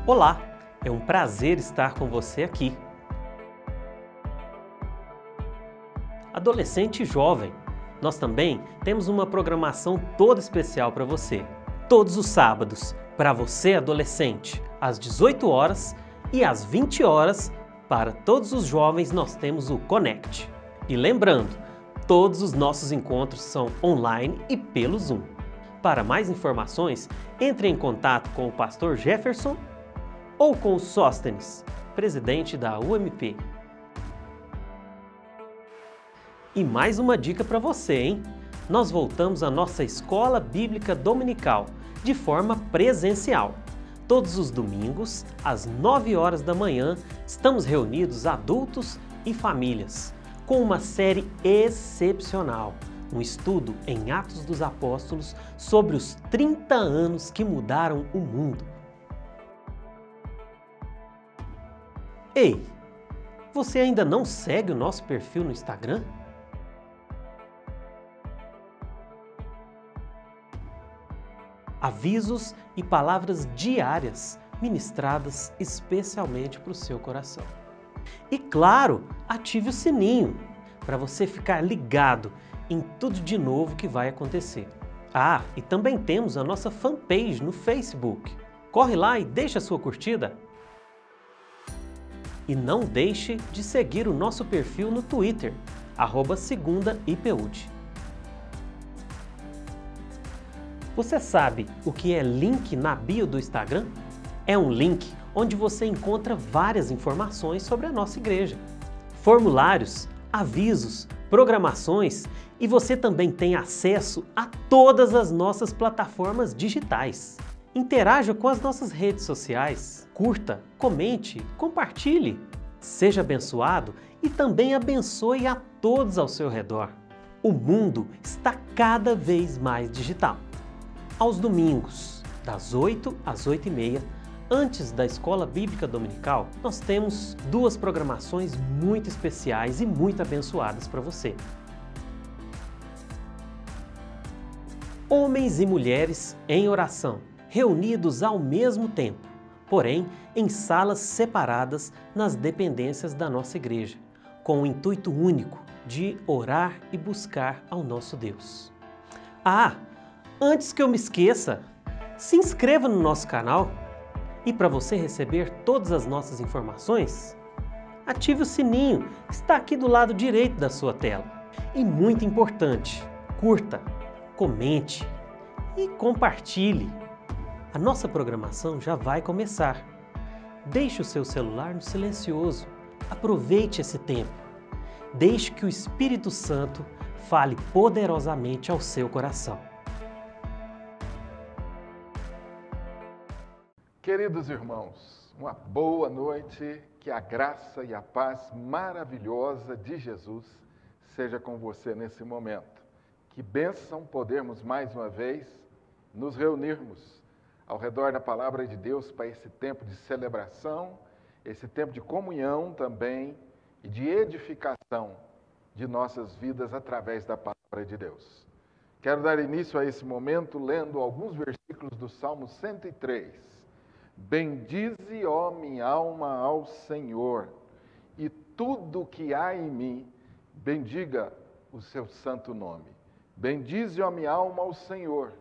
Olá, é um prazer estar com você aqui. Adolescente e jovem, nós também temos uma programação toda especial para você. Todos os sábados, para você adolescente, às 18 horas e às 20 horas, para todos os jovens nós temos o Connect. E lembrando, todos os nossos encontros são online e pelo Zoom. Para mais informações, entre em contato com o pastor Jefferson ou com o Sóstenes, presidente da UMP. E mais uma dica para você, hein? Nós voltamos à nossa escola bíblica dominical, de forma presencial. Todos os domingos, às 9 horas da manhã, estamos reunidos adultos e famílias, com uma série excepcional, um estudo em Atos dos Apóstolos sobre os 30 anos que mudaram o mundo. Ei, você ainda não segue o nosso perfil no Instagram? Avisos e palavras diárias ministradas especialmente para o seu coração. E claro, ative o sininho para você ficar ligado em tudo de novo que vai acontecer. Ah, e também temos a nossa fanpage no Facebook. Corre lá e deixa a sua curtida. E não deixe de seguir o nosso perfil no Twitter, @segundaipud. Você sabe o que é link na bio do Instagram? É um link onde você encontra várias informações sobre a nossa igreja. Formulários, avisos, programações e você também tem acesso a todas as nossas plataformas digitais. Interaja com as nossas redes sociais, curta, comente, compartilhe. Seja abençoado e também abençoe a todos ao seu redor. O mundo está cada vez mais digital. Aos domingos, das 8 às 8h30, antes da Escola Bíblica Dominical, nós temos duas programações muito especiais e muito abençoadas para você. Homens e mulheres em oração, reunidos ao mesmo tempo, porém em salas separadas nas dependências da nossa igreja, com o intuito único de orar e buscar ao nosso Deus. Antes que eu me esqueça, se inscreva no nosso canal e para você receber todas as nossas informações, ative o sininho que está aqui do lado direito da sua tela. E muito importante, curta, comente e compartilhe. A nossa programação já vai começar. Deixe o seu celular no silencioso. Aproveite esse tempo. Deixe que o Espírito Santo fale poderosamente ao seu coração. Queridos irmãos, uma boa noite, que a graça e a paz maravilhosa de Jesus seja com você nesse momento. Que bênção podermos mais uma vez nos reunirmos ao redor da Palavra de Deus para esse tempo de celebração, esse tempo de comunhão também e de edificação de nossas vidas através da Palavra de Deus. Quero dar início a esse momento lendo alguns versículos do Salmo 103. Bendize, ó minha alma, ao Senhor, e tudo que há em mim, bendiga o seu santo nome. Bendize, ó minha alma, ao Senhor,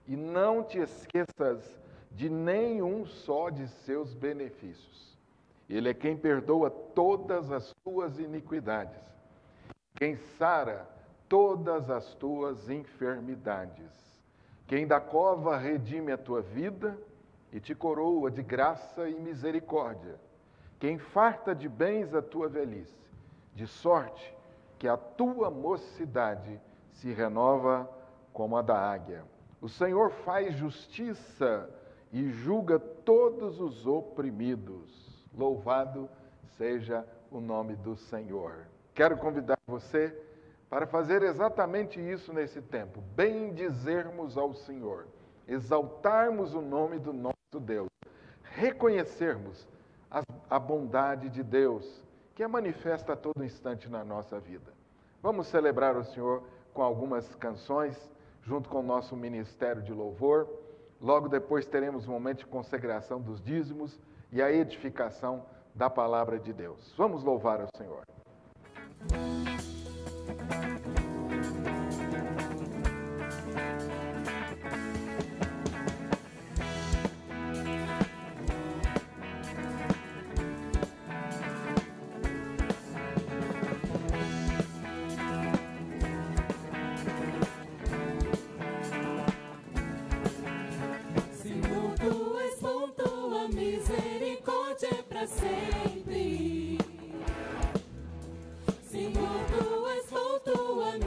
e não te esqueças de nenhum só de seus benefícios. Ele é quem perdoa todas as tuas iniquidades, quem sara todas as tuas enfermidades, quem da cova redime a tua vida e te coroa de graça e misericórdia, quem farta de bens a tua velhice, de sorte que a tua mocidade se renova como a da águia. O Senhor faz justiça e julga todos os oprimidos. Louvado seja o nome do Senhor. Quero convidar você para fazer exatamente isso nesse tempo, bendizermos ao Senhor, exaltarmos o nome do nosso Deus, reconhecermos a bondade de Deus, que é manifesta a todo instante na nossa vida. Vamos celebrar o Senhor com algumas canções, junto com o nosso ministério de louvor. Logo depois teremos um momento de consagração dos dízimos e a edificação da palavra de Deus. Vamos louvar ao Senhor. Senhor, tu és bom, tua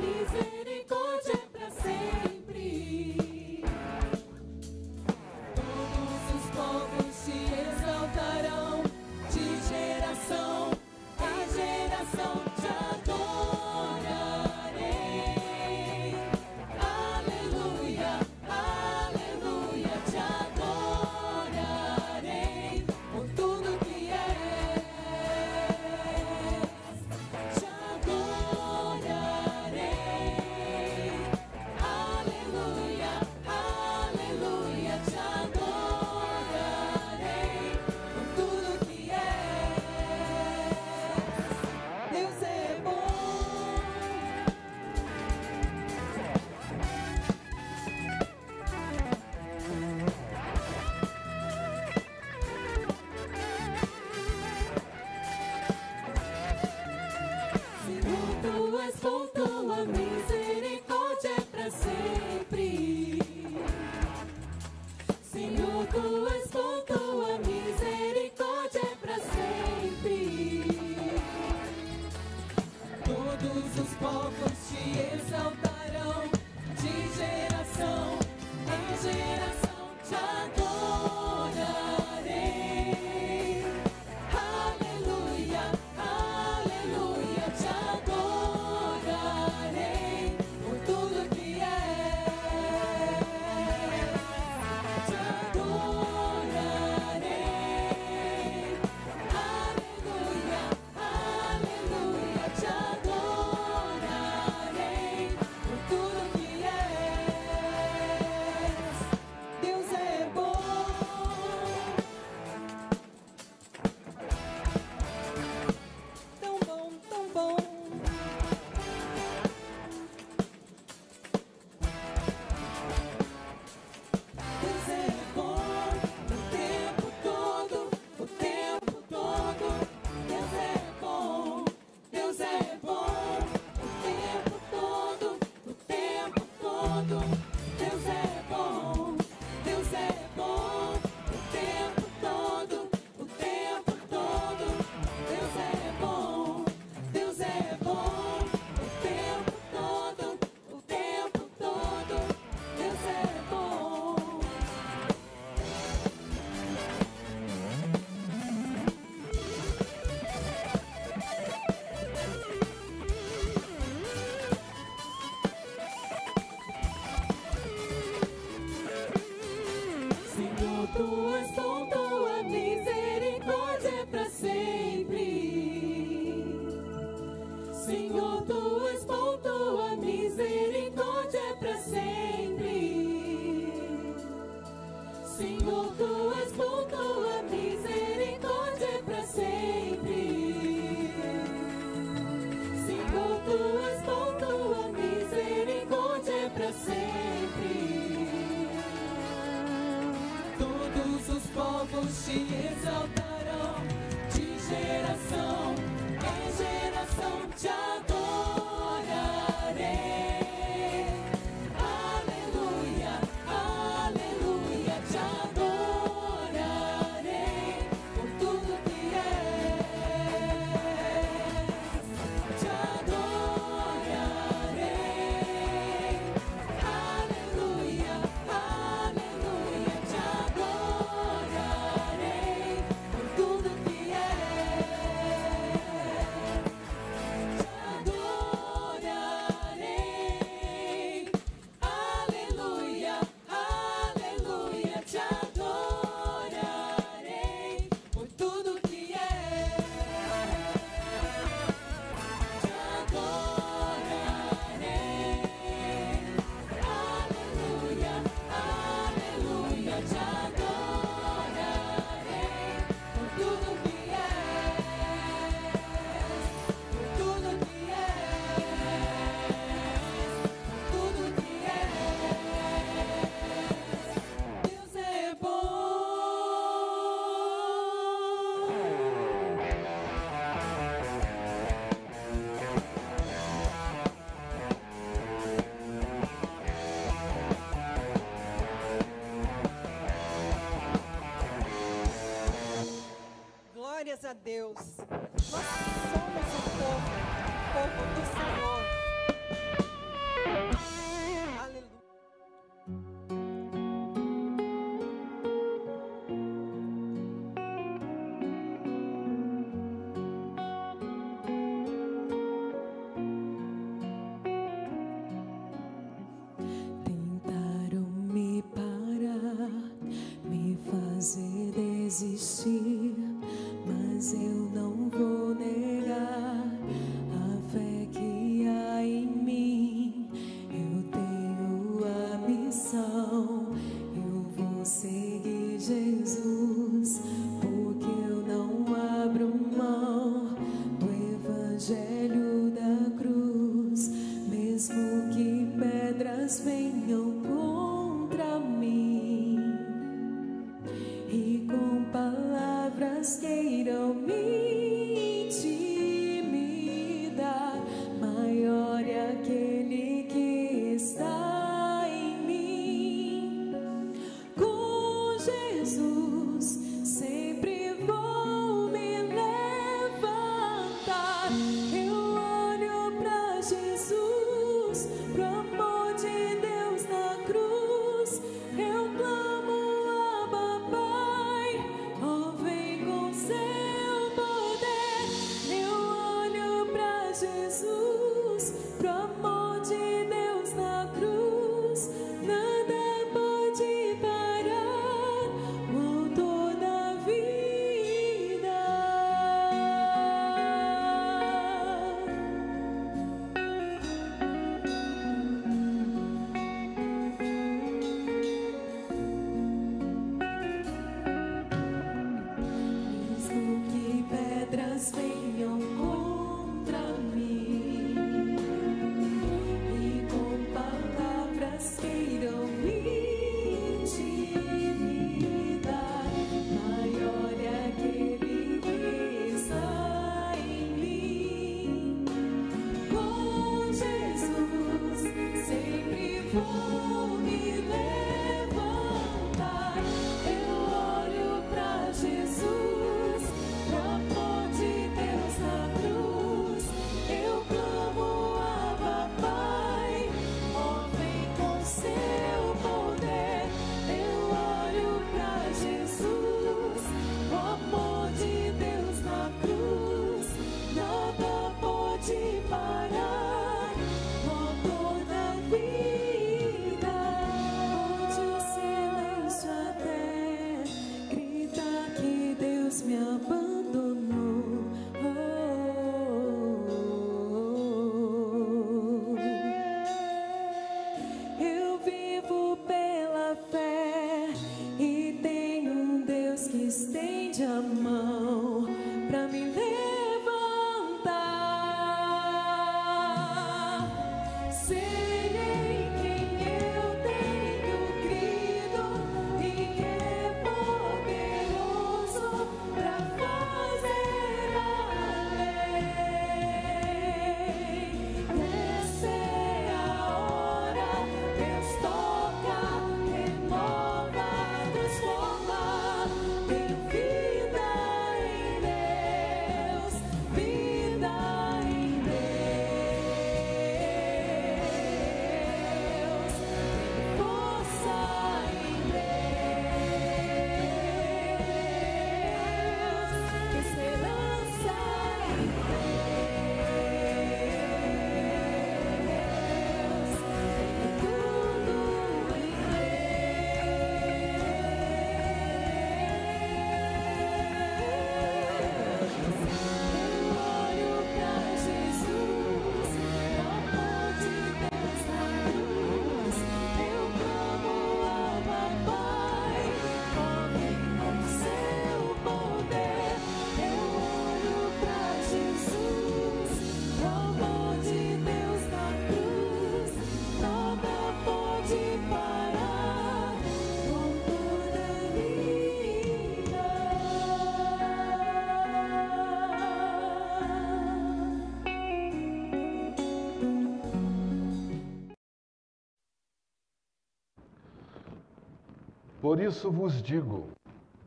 Por isso vos digo,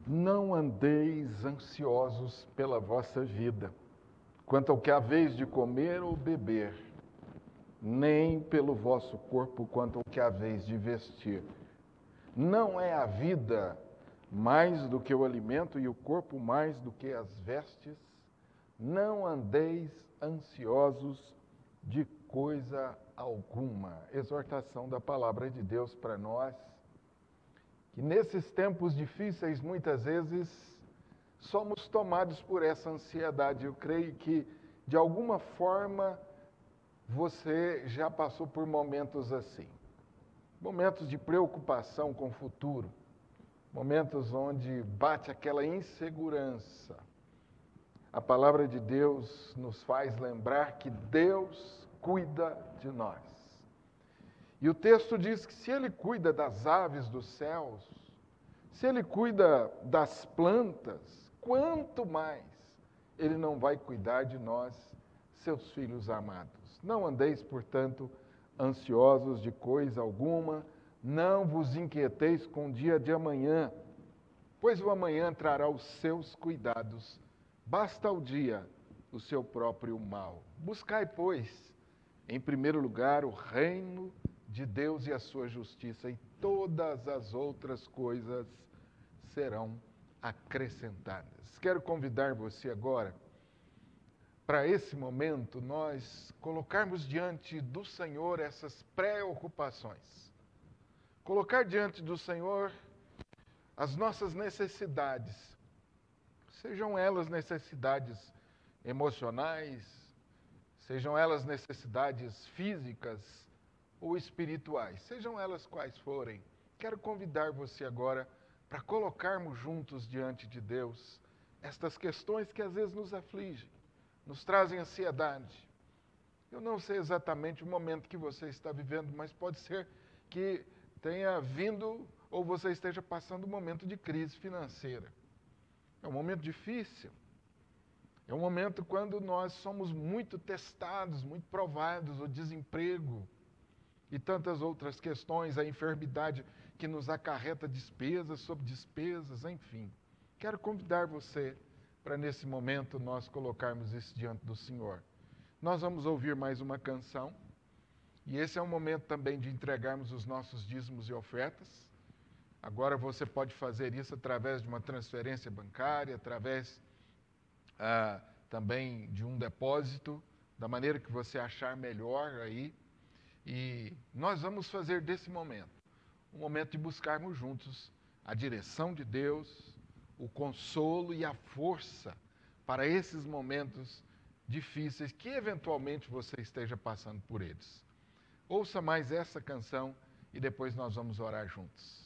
não andeis ansiosos pela vossa vida, quanto ao que haveis de comer ou beber, nem pelo vosso corpo quanto ao que haveis de vestir. Não é a vida mais do que o alimento e o corpo mais do que as vestes? Não andeis ansiosos de coisa alguma. Exortação da palavra de Deus para nós, que nesses tempos difíceis, muitas vezes, somos tomados por essa ansiedade. Eu creio que, de alguma forma, você já passou por momentos assim. Momentos de preocupação com o futuro. Momentos onde bate aquela insegurança. A palavra de Deus nos faz lembrar que Deus cuida de nós. E o texto diz que se Ele cuida das aves dos céus, se Ele cuida das plantas, quanto mais Ele não vai cuidar de nós, seus filhos amados. Não andeis, portanto, ansiosos de coisa alguma, não vos inquieteis com o dia de amanhã, pois o amanhã trará os seus cuidados. Basta ao dia o seu próprio mal. Buscai, pois, em primeiro lugar, o reino de Deus e a sua justiça, e todas as outras coisas serão acrescentadas. Quero convidar você agora, para esse momento, nós colocarmos diante do Senhor essas preocupações. Colocar diante do Senhor as nossas necessidades, sejam elas necessidades emocionais, sejam elas necessidades físicas ou espirituais, sejam elas quais forem. Quero convidar você agora para colocarmos juntos diante de Deus estas questões que às vezes nos afligem, nos trazem ansiedade. Eu não sei exatamente o momento que você está vivendo, mas pode ser que tenha vindo ou você esteja passando um momento de crise financeira. É um momento difícil. É um momento quando nós somos muito testados, muito provados, o desemprego e tantas outras questões, a enfermidade que nos acarreta despesas sobre despesas, enfim. Quero convidar você para nesse momento nós colocarmos isso diante do Senhor. Nós vamos ouvir mais uma canção e esse é um momento também de entregarmos os nossos dízimos e ofertas. Agora você pode fazer isso através de uma transferência bancária, através também de um depósito, da maneira que você achar melhor aí. E nós vamos fazer desse momento um momento de buscarmos juntos a direção de Deus, o consolo e a força para esses momentos difíceis que eventualmente você esteja passando por eles. Ouça mais essa canção e depois nós vamos orar juntos.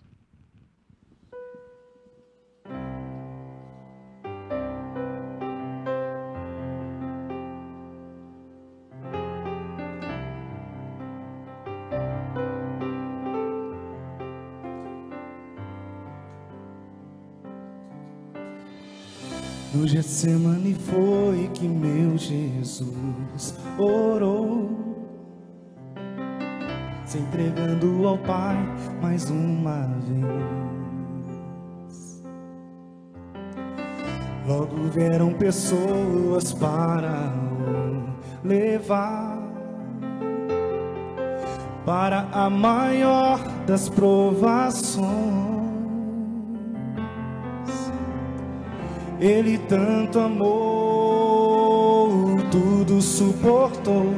No Getsemane foi que meu Jesus orou, se entregando ao Pai mais uma vez. Logo vieram pessoas para o levar para a maior das provações. Ele tanto amou, tudo suportou.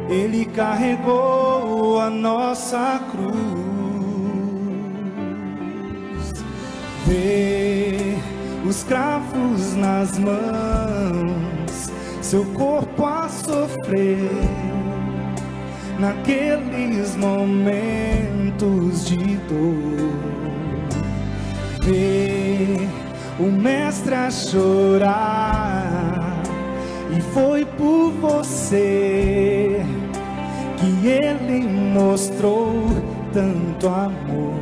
Ele carregou a nossa cruz. Vê os cravos nas mãos, seu corpo a sofrer naqueles momentos de dor. Vê o mestre a chorar, e foi por você que ele mostrou tanto amor.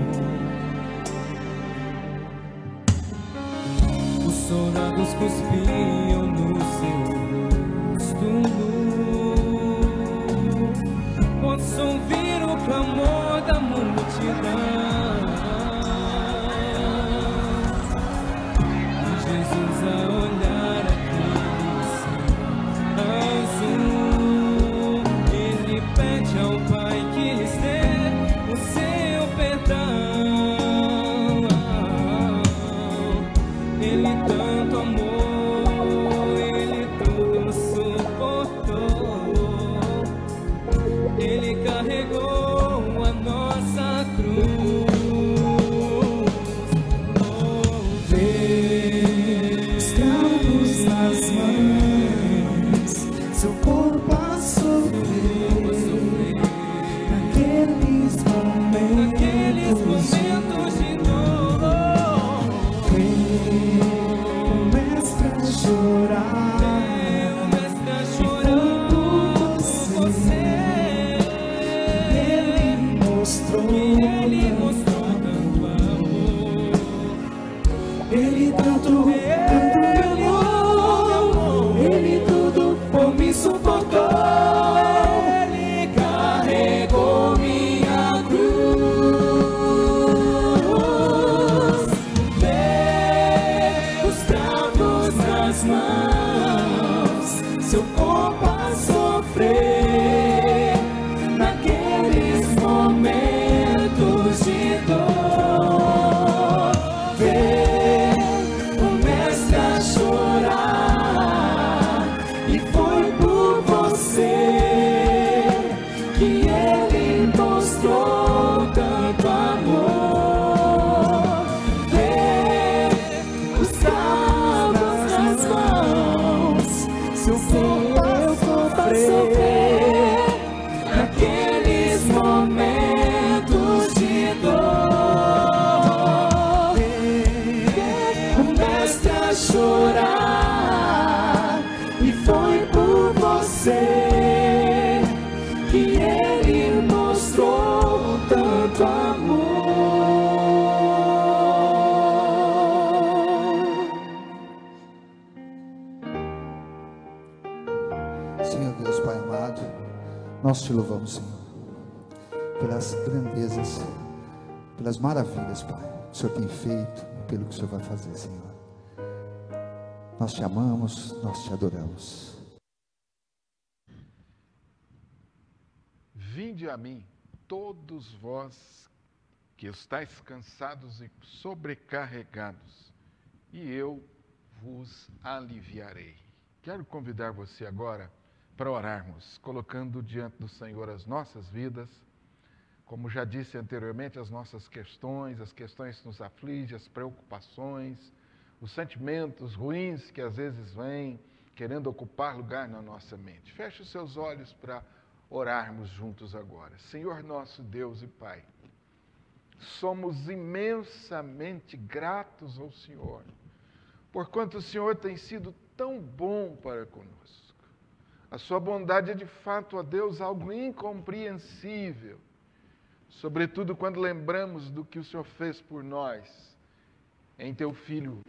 Os soldados cuspiam no seu rosto, posso ouvir o clamor da multidão. Jesus a olhar aquele azul, ele pede ao Pai que lhes dê o seu perdão. Ele tanto amou, seu corpo a sofrer naqueles momentos de dor. Ver o mestre a chorar, e foi por você que ele mostrou tanto amor. Ver os cravos nas mãos, seu corpo a sofrer naqueles momentos de dor. Ver o mestre a chorar, e foi por você que ele mostrou tanto amor. Senhor Deus Pai amado, nós te louvamos, Senhor, pelas grandezas, pelas maravilhas, Pai, que o Senhor tem feito e pelo que o Senhor vai fazer, Senhor. Nós te amamos, nós te adoramos. Vinde a mim, todos vós que estáis cansados e sobrecarregados, e eu vos aliviarei. Quero convidar você agora para orarmos, colocando diante do Senhor as nossas vidas, como já disse anteriormente, as nossas questões, as questões que nos afligem, as preocupações, os sentimentos ruins que às vezes vêm querendo ocupar lugar na nossa mente. Feche os seus olhos para orarmos juntos agora. Senhor nosso Deus e Pai, somos imensamente gratos ao Senhor, porquanto o Senhor tem sido tão bom para conosco. A sua bondade é de fato, ó Deus, algo incompreensível, sobretudo quando lembramos do que o Senhor fez por nós em teu Filho,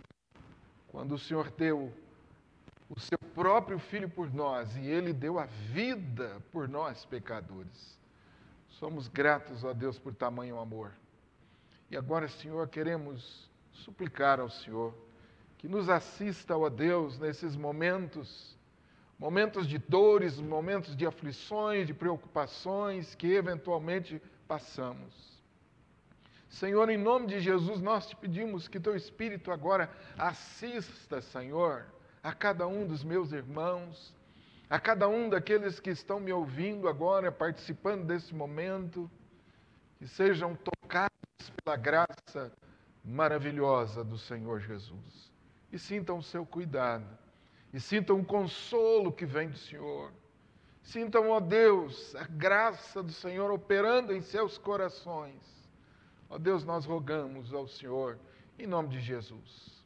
quando o Senhor deu o seu próprio Filho por nós, e Ele deu a vida por nós, pecadores. Somos gratos, ó Deus, por tamanho amor. E agora, Senhor, queremos suplicar ao Senhor que nos assista, ó Deus, nesses momentos de dores, momentos de aflições, de preocupações que eventualmente passamos. Senhor, em nome de Jesus, nós te pedimos que teu Espírito agora assista, Senhor, a cada um dos meus irmãos, a cada um daqueles que estão me ouvindo agora, participando desse momento, que sejam tocados pela graça maravilhosa do Senhor Jesus. E sintam o seu cuidado, e sintam o consolo que vem do Senhor. Sintam, ó Deus, a graça do Senhor operando em seus corações. Ó Deus, nós rogamos ao Senhor, em nome de Jesus,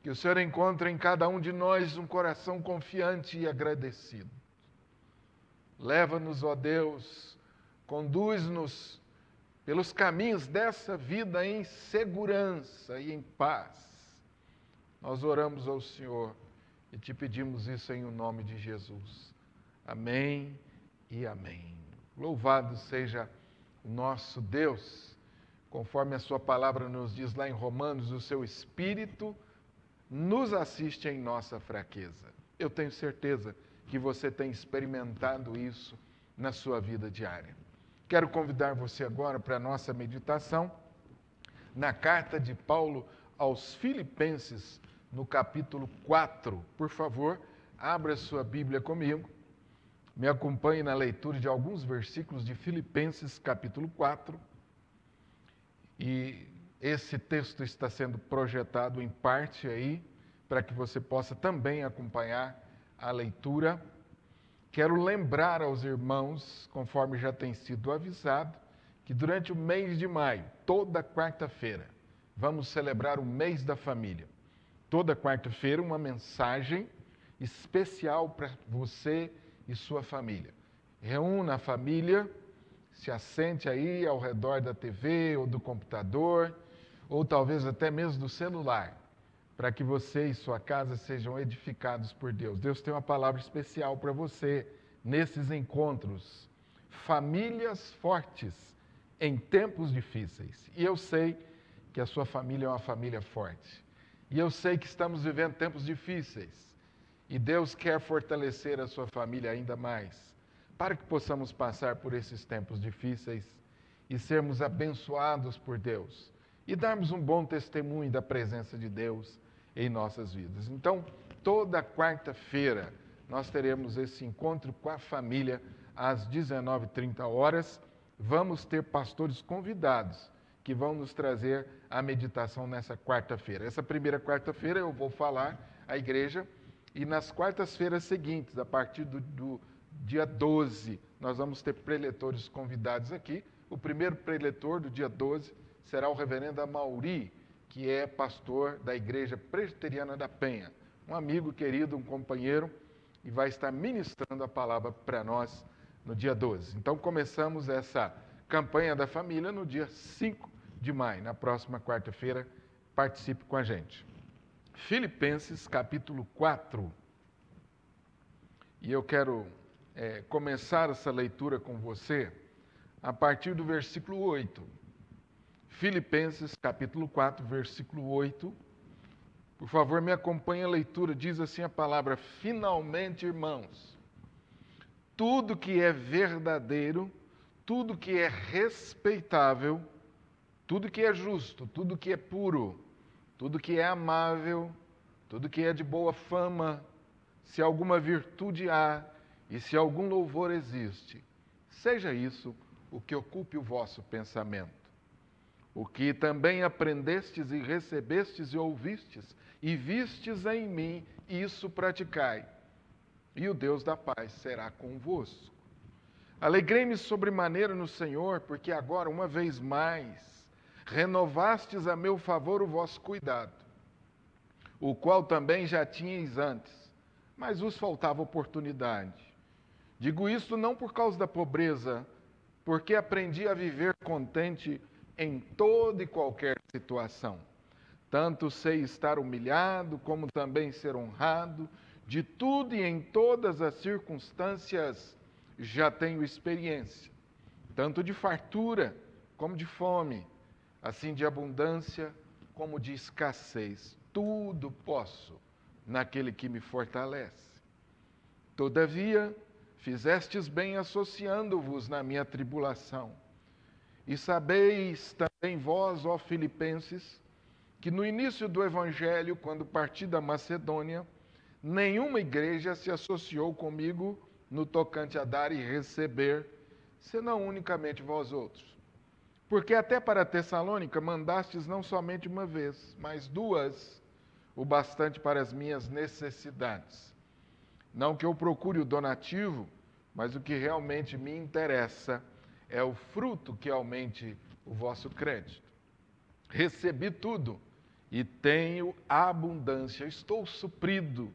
que o Senhor encontre em cada um de nós um coração confiante e agradecido. Leva-nos, ó Deus, conduz-nos pelos caminhos dessa vida em segurança e em paz. Nós oramos ao Senhor e te pedimos isso em o nome de Jesus. Amém e amém. Louvado seja o nosso Deus, conforme a sua palavra nos diz lá em Romanos, o seu Espírito nos assiste em nossa fraqueza. Eu tenho certeza que você tem experimentado isso na sua vida diária. Quero convidar você agora para a nossa meditação na carta de Paulo aos Filipenses, no capítulo 4. Por favor, abra sua Bíblia comigo, me acompanhe na leitura de alguns versículos de Filipenses, capítulo 4. E esse texto está sendo projetado em parte aí, para que você possa também acompanhar a leitura. Quero lembrar aos irmãos, conforme já tem sido avisado, que durante o mês de maio, toda quarta-feira, vamos celebrar o mês da família. Toda quarta-feira, uma mensagem especial para você e sua família. Reúna a família, se assente aí ao redor da TV ou do computador, ou talvez até mesmo do celular, para que você e sua casa sejam edificados por Deus. Deus tem uma palavra especial para você nesses encontros. Famílias fortes em tempos difíceis. E eu sei que a sua família é uma família forte. E eu sei que estamos vivendo tempos difíceis. E Deus quer fortalecer a sua família ainda mais, para que possamos passar por esses tempos difíceis e sermos abençoados por Deus e darmos um bom testemunho da presença de Deus em nossas vidas. Então, toda quarta-feira nós teremos esse encontro com a família às 19h30. Vamos ter pastores convidados que vão nos trazer a meditação nessa quarta-feira. Essa primeira quarta-feira eu vou falar à igreja e nas quartas-feiras seguintes, a partir do dia 12, nós vamos ter preletores convidados aqui. O primeiro preletor do dia 12 será o reverendo Amauri, que é pastor da Igreja Presbiteriana da Penha, um amigo querido, um companheiro, e vai estar ministrando a palavra para nós no dia 12. Então, começamos essa campanha da família no dia 5 de maio, na próxima quarta-feira. Participe com a gente. Filipenses, capítulo 4. E eu quero começar essa leitura com você a partir do versículo 8. Filipenses, capítulo 4, versículo 8. Por favor, me acompanhe a leitura. Diz assim a palavra: finalmente, irmãos, tudo que é verdadeiro, tudo que é respeitável, tudo que é justo, tudo que é puro, tudo que é amável, tudo que é de boa fama, se alguma virtude há e se algum louvor existe, seja isso o que ocupe o vosso pensamento. O que também aprendestes e recebestes e ouvistes e vistes em mim, isso praticai, e o Deus da paz será convosco. Alegrei-me sobremaneira no Senhor, porque agora, uma vez mais, renovastes a meu favor o vosso cuidado, o qual também já tinhais antes, mas vos faltava oportunidade. Digo isto não por causa da pobreza, porque aprendi a viver contente em toda e qualquer situação. Tanto sei estar humilhado, como também ser honrado. De tudo e em todas as circunstâncias já tenho experiência, tanto de fartura como de fome, assim de abundância como de escassez. Tudo posso naquele que me fortalece. Todavia, fizestes bem associando-vos na minha tribulação. E sabeis também vós, ó Filipenses, que no início do Evangelho, quando parti da Macedônia, nenhuma igreja se associou comigo no tocante a dar e receber, senão unicamente vós outros. Porque até para Tessalônica mandastes não somente uma vez, mas duas, o bastante para as minhas necessidades. Não que eu procure o donativo, mas o que realmente me interessa é o fruto que aumente o vosso crédito. Recebi tudo e tenho abundância, estou suprido,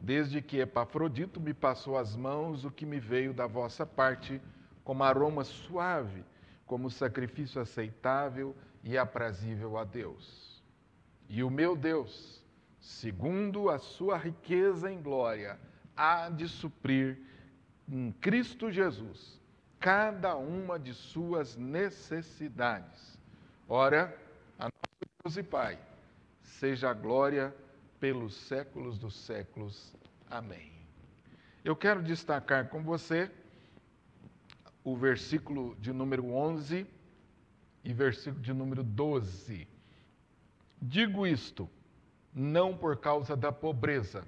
desde que Epafrodito me passou às mãos o que me veio da vossa parte, como aroma suave, como sacrifício aceitável e aprazível a Deus. E o meu Deus, segundo a sua riqueza em glória, há de suprir em Cristo Jesus cada uma de suas necessidades. Ora, a nosso Deus e Pai, seja a glória pelos séculos dos séculos. Amém. Eu quero destacar com você o versículo de número 11 e versículo de número 12. Digo isto, não por causa da pobreza,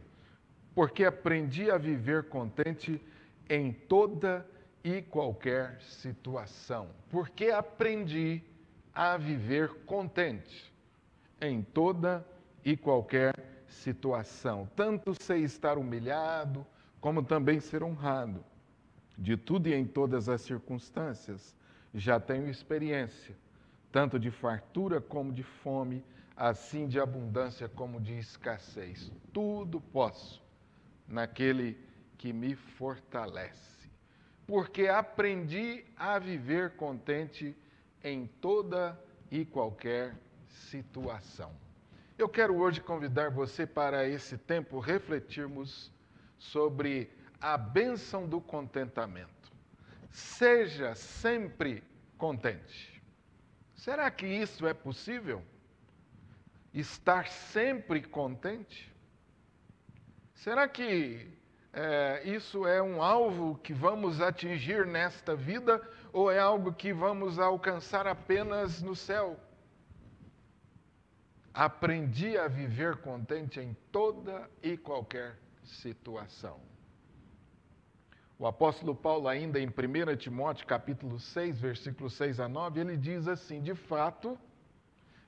porque aprendi a viver contente em toda e qualquer situação. Porque aprendi a viver contente em toda e qualquer situação. Tanto sei estar humilhado, como também ser honrado. De tudo e em todas as circunstâncias, já tenho experiência, tanto de fartura como de fome, assim de abundância como de escassez. Tudo posso naquele que me fortalece. Porque aprendi a viver contente em toda e qualquer situação. Eu quero hoje convidar você para esse tempo refletirmos sobre a bênção do contentamento. Seja sempre contente. Será que isso é possível? Estar sempre contente? Será que isso é um alvo que vamos atingir nesta vida ou é algo que vamos alcançar apenas no céu? Aprendi a viver contente em toda e qualquer situação. O apóstolo Paulo, ainda em 1 Timóteo, capítulo 6, versículos 6 a 9, ele diz assim: de fato,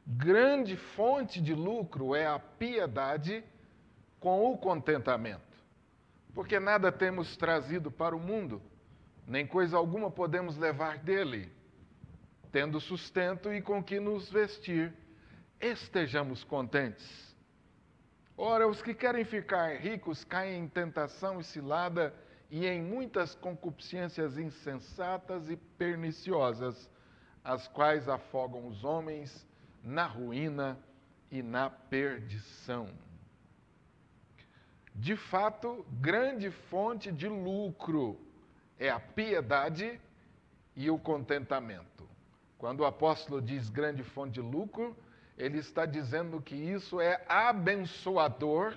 grande fonte de lucro é a piedade com o contentamento. Porque nada temos trazido para o mundo, nem coisa alguma podemos levar dele. Tendo sustento e com que nos vestir, estejamos contentes. Ora, os que querem ficar ricos caem em tentação e cilada e em muitas concupiscências insensatas e perniciosas, as quais afogam os homens na ruína e na perdição. De fato, grande fonte de lucro é a piedade e o contentamento. Quando o apóstolo diz grande fonte de lucro, ele está dizendo que isso é abençoador,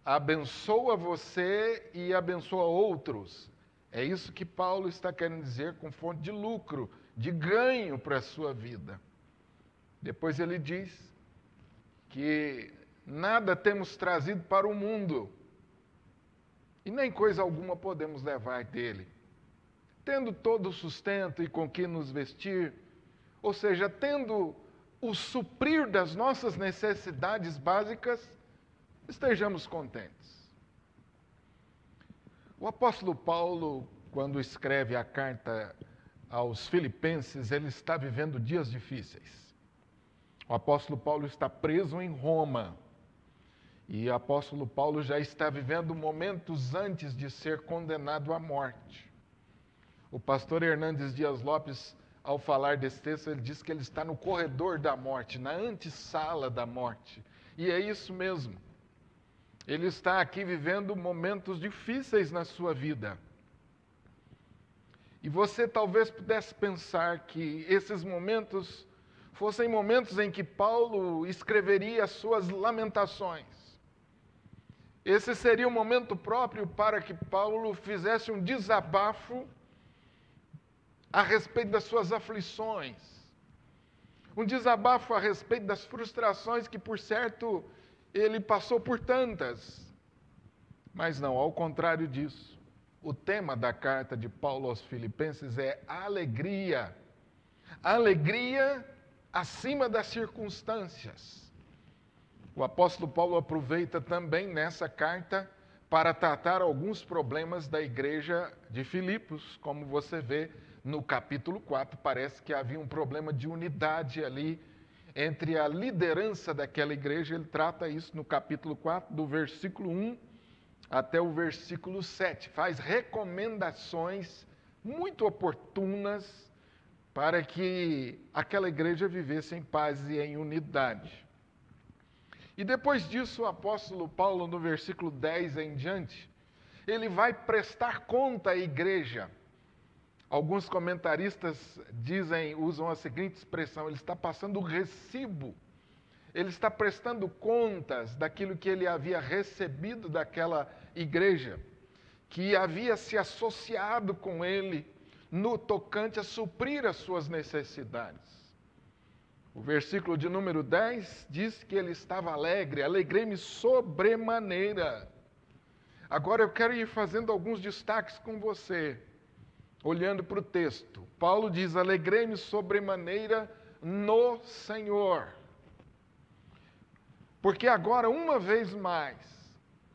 abençoa você e abençoa outros. É isso que Paulo está querendo dizer com fonte de lucro, de ganho para a sua vida. Depois ele diz que nada temos trazido para o mundo e nem coisa alguma podemos levar dele. Tendo todo o sustento e com que nos vestir, ou seja, tendo o suprir das nossas necessidades básicas, estejamos contentes. O apóstolo Paulo, quando escreve a carta aos Filipenses, ele está vivendo dias difíceis. O apóstolo Paulo está preso em Roma. E o apóstolo Paulo já está vivendo momentos antes de ser condenado à morte. O pastor Hernandes Dias Lopes, ao falar desse texto, ele diz que ele está no corredor da morte, na antessala da morte. E é isso mesmo. Ele está aqui vivendo momentos difíceis na sua vida. E você talvez pudesse pensar que esses momentos fossem momentos em que Paulo escreveria as suas lamentações. Esse seria o momento próprio para que Paulo fizesse um desabafo a respeito das suas aflições. Um desabafo a respeito das frustrações que, por certo, ele passou por tantas. Mas não, ao contrário disso. O tema da carta de Paulo aos Filipenses é alegria. Alegria acima das circunstâncias. O apóstolo Paulo aproveita também nessa carta para tratar alguns problemas da igreja de Filipos. Como você vê no capítulo 4, parece que havia um problema de unidade ali entre a liderança daquela igreja. Ele trata isso no capítulo 4, do versículo 1 até o versículo 7. Faz recomendações muito oportunas para que aquela igreja vivesse em paz e em unidade. E depois disso, o apóstolo Paulo, no versículo 10 em diante, ele vai prestar conta à igreja. Alguns comentaristas usam a seguinte expressão: ele está passando o recibo, ele está prestando contas daquilo que ele havia recebido daquela igreja, que havia se associado com ele no tocante a suprir as suas necessidades. O versículo de número 10 diz que ele estava alegre, alegrei-me sobremaneira. Agora eu quero ir fazendo alguns destaques com você, olhando para o texto. Paulo diz, alegrei-me sobremaneira no Senhor. Porque agora, uma vez mais,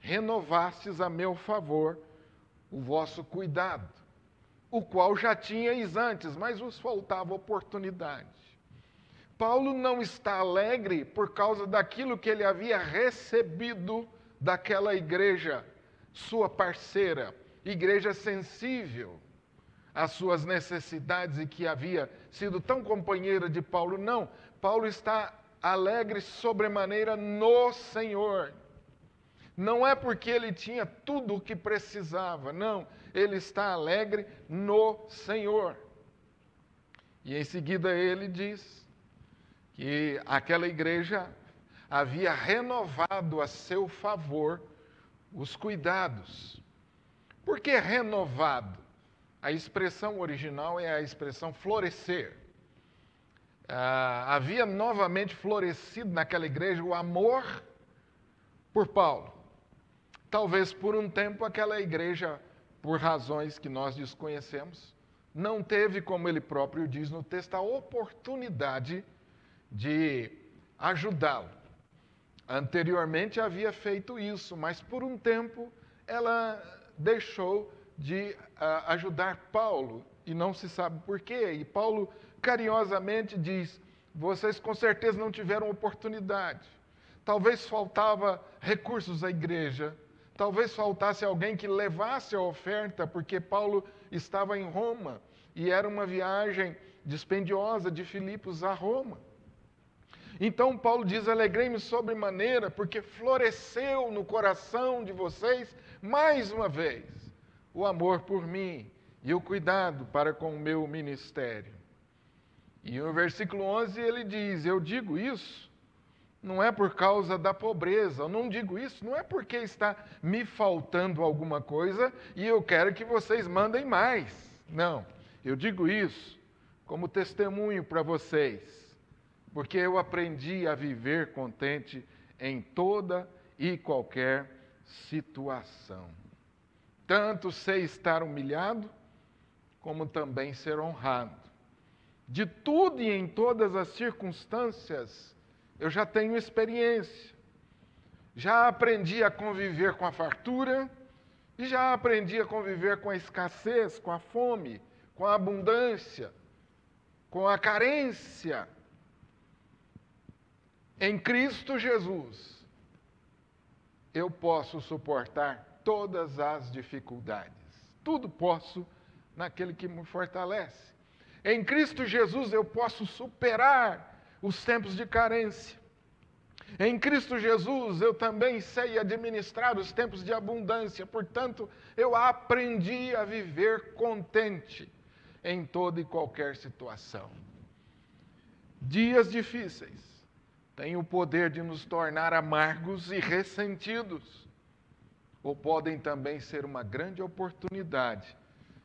renovastes a meu favor o vosso cuidado, o qual já tinhais antes, mas vos faltava oportunidade. Paulo não está alegre por causa daquilo que ele havia recebido daquela igreja, sua parceira, igreja sensível às suas necessidades e que havia sido tão companheira de Paulo. Não, Paulo está alegre sobremaneira no Senhor. Não é porque ele tinha tudo o que precisava, não, ele está alegre no Senhor. E em seguida ele diz que aquela igreja havia renovado a seu favor os cuidados. Por que renovado? A expressão original é a expressão florescer. Havia novamente florescido naquela igreja o amor por Paulo. Talvez por um tempo aquela igreja, por razões que nós desconhecemos, não teve, como ele próprio diz no texto, a oportunidade de ajudá-lo. Anteriormente havia feito isso, mas por um tempo ela deixou de ajudar Paulo, e não se sabe por quê. E Paulo carinhosamente diz: vocês com certeza não tiveram oportunidade. Talvez faltava recursos à igreja, talvez faltasse alguém que levasse a oferta, porque Paulo estava em Roma e era uma viagem dispendiosa de Filipos a Roma. Então Paulo diz: alegrei-me sobremaneira, porque floresceu no coração de vocês, mais uma vez, o amor por mim e o cuidado para com o meu ministério. E no versículo 11 ele diz: eu digo isso não é por causa da pobreza, eu não digo isso, não é porque está me faltando alguma coisa e eu quero que vocês mandem mais. Não, eu digo isso como testemunho para vocês, porque eu aprendi a viver contente em toda e qualquer situação. Tanto sei estar humilhado, como também ser honrado. De tudo e em todas as circunstâncias, eu já tenho experiência. Já aprendi a conviver com a fartura e já aprendi a conviver com a escassez, com a fome, com a abundância, com a carência. Em Cristo Jesus, eu posso suportar todas as dificuldades. Tudo posso naquele que me fortalece. Em Cristo Jesus eu posso superar os tempos de carência. Em Cristo Jesus eu também sei administrar os tempos de abundância. Portanto, eu aprendi a viver contente em toda e qualquer situação. Dias difíceis têm o poder de nos tornar amargos e ressentidos, ou podem também ser uma grande oportunidade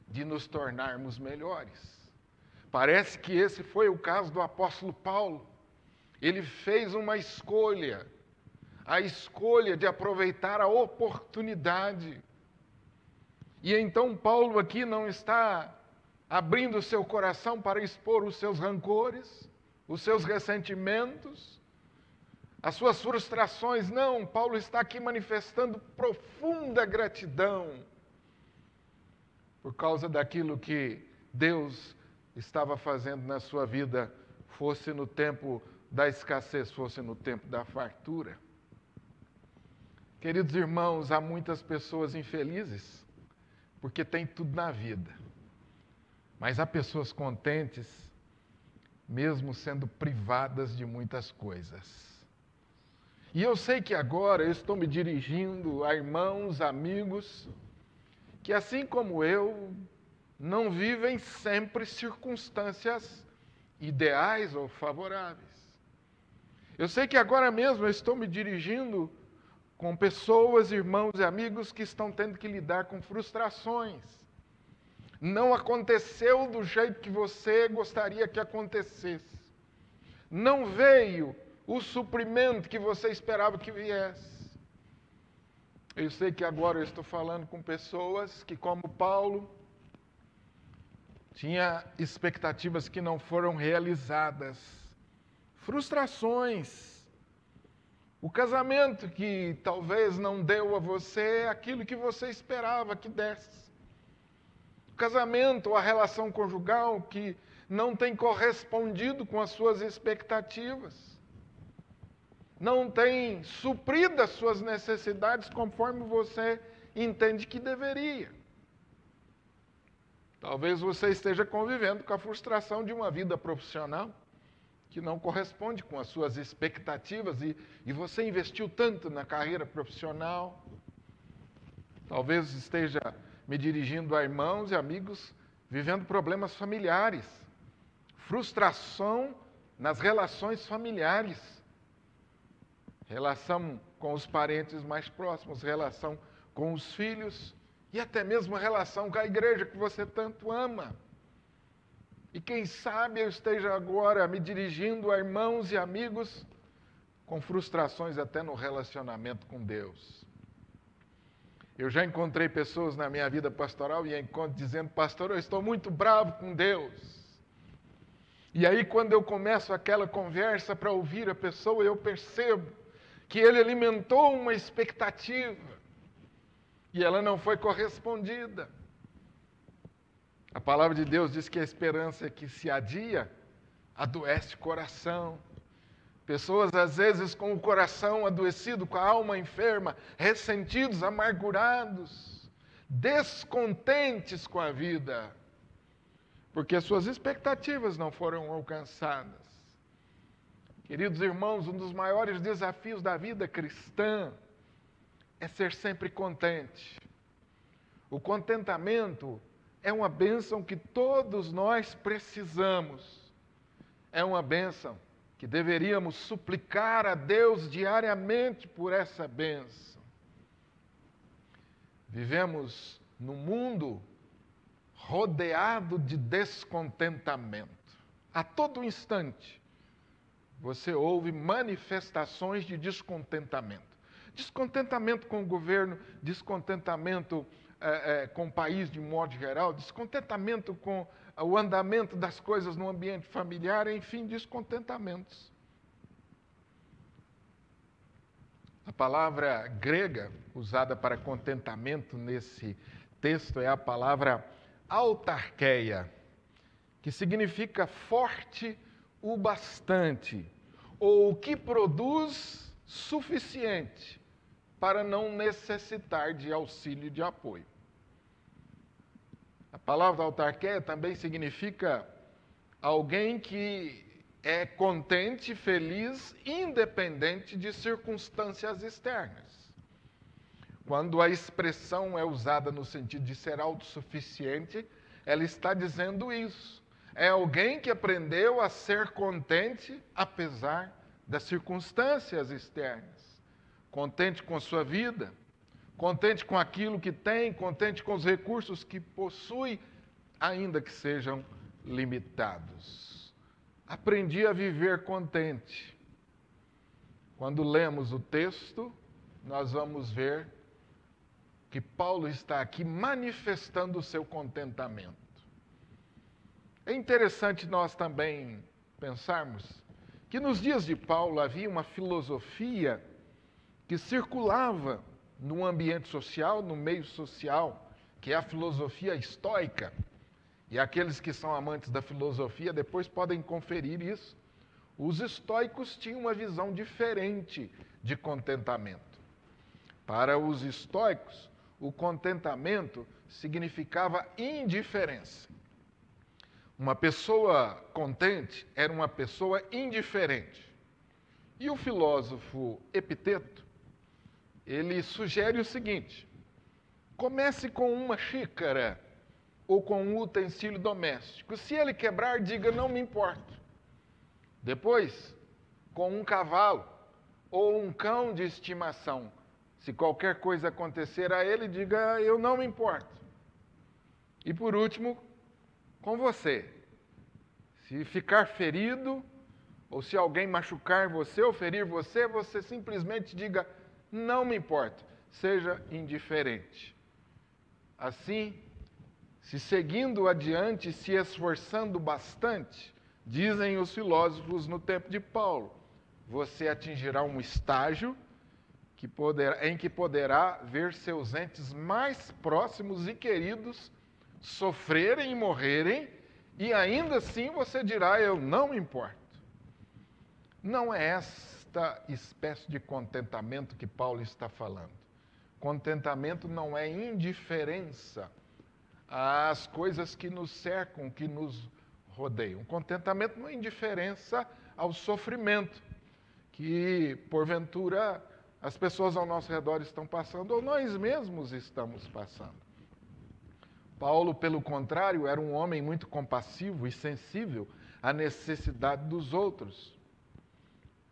de nos tornarmos melhores. Parece que esse foi o caso do apóstolo Paulo. Ele fez uma escolha, a escolha de aproveitar a oportunidade. E então Paulo aqui não está abrindo o seu coração para expor os seus rancores, os seus ressentimentos, as suas frustrações. Não, Paulo está aqui manifestando profunda gratidão por causa daquilo que Deus estava fazendo na sua vida, fosse no tempo da escassez, fosse no tempo da fartura. Queridos irmãos, há muitas pessoas infelizes porque têm tudo na vida, mas há pessoas contentes mesmo sendo privadas de muitas coisas. E eu sei que agora eu estou me dirigindo a irmãos, amigos, que assim como eu, não vivem sempre circunstâncias ideais ou favoráveis. Eu sei que agora mesmo eu estou me dirigindo com pessoas, irmãos e amigos que estão tendo que lidar com frustrações. Não aconteceu do jeito que você gostaria que acontecesse. Não veio o suprimento que você esperava que viesse. Eu sei que agora eu estou falando com pessoas que, como Paulo, tinha expectativas que não foram realizadas, frustrações, o casamento que talvez não deu a você aquilo que você esperava que desse, o casamento, a relação conjugal que não tem correspondido com as suas expectativas, não tem suprido as suas necessidades conforme você entende que deveria. Talvez você esteja convivendo com a frustração de uma vida profissional que não corresponde com as suas expectativas e você investiu tanto na carreira profissional. Talvez esteja me dirigindo a irmãos e amigos vivendo problemas familiares, frustração nas relações familiares, relação com os parentes mais próximos, relação com os filhos e até mesmo a relação com a igreja que você tanto ama. E quem sabe eu esteja agora me dirigindo a irmãos e amigos com frustrações até no relacionamento com Deus. Eu já encontrei pessoas na minha vida pastoral e encontro dizendo: pastor, eu estou muito bravo com Deus. E aí quando eu começo aquela conversa para ouvir a pessoa, eu percebo que ele alimentou uma expectativa e ela não foi correspondida. A palavra de Deus diz que a esperança que se adia adoece o coração. Pessoas, às vezes, com o coração adoecido, com a alma enferma, ressentidos, amargurados, descontentes com a vida, porque suas expectativas não foram alcançadas. Queridos irmãos, um dos maiores desafios da vida cristã é ser sempre contente. O contentamento é uma bênção que todos nós precisamos. É uma bênção que deveríamos suplicar a Deus diariamente por essa bênção. Vivemos num mundo rodeado de descontentamento. A todo instante, você ouve manifestações de descontentamento. Descontentamento com o governo, descontentamento com o país de modo geral, descontentamento com o andamento das coisas no ambiente familiar, enfim, descontentamentos. A palavra grega usada para contentamento nesse texto é a palavra autarkeia, que significa forte o bastante, ou o que produz suficiente para não necessitar de auxílio e de apoio. A palavra autarkeia também significa alguém que é contente, feliz, independente de circunstâncias externas. Quando a expressão é usada no sentido de ser autossuficiente, ela está dizendo isso. É alguém que aprendeu a ser contente apesar das circunstâncias externas. Contente com sua vida, contente com aquilo que tem, contente com os recursos que possui, ainda que sejam limitados. Aprendi a viver contente. Quando lemos o texto, nós vamos ver que Paulo está aqui manifestando o seu contentamento. É interessante nós também pensarmos que nos dias de Paulo havia uma filosofia que circulava no ambiente social, no meio social, que é a filosofia estoica. E aqueles que são amantes da filosofia depois podem conferir isso. Os estoicos tinham uma visão diferente de contentamento. Para os estoicos, o contentamento significava indiferença. Uma pessoa contente era uma pessoa indiferente. E o filósofo Epiteto, ele sugere o seguinte: comece com uma xícara ou com um utensílio doméstico. Se ele quebrar, diga, não me importo. Depois, com um cavalo ou um cão de estimação. Se qualquer coisa acontecer a ele, diga, eu não me importo. E por último, com você. Se ficar ferido, ou se alguém machucar você ou ferir você, você simplesmente diga, não me importo, seja indiferente. Assim, se seguindo adiante, se esforçando bastante, dizem os filósofos no tempo de Paulo, você atingirá um estágio em que poderá ver seus entes mais próximos e queridos sofrerem e morrerem, e ainda assim você dirá, eu não me importo. Não é esta espécie de contentamento que Paulo está falando. Contentamento não é indiferença às coisas que nos cercam, que nos rodeiam. Contentamento não é indiferença ao sofrimento que, porventura, as pessoas ao nosso redor estão passando, ou nós mesmos estamos passando. Paulo, pelo contrário, era um homem muito compassivo e sensível à necessidade dos outros.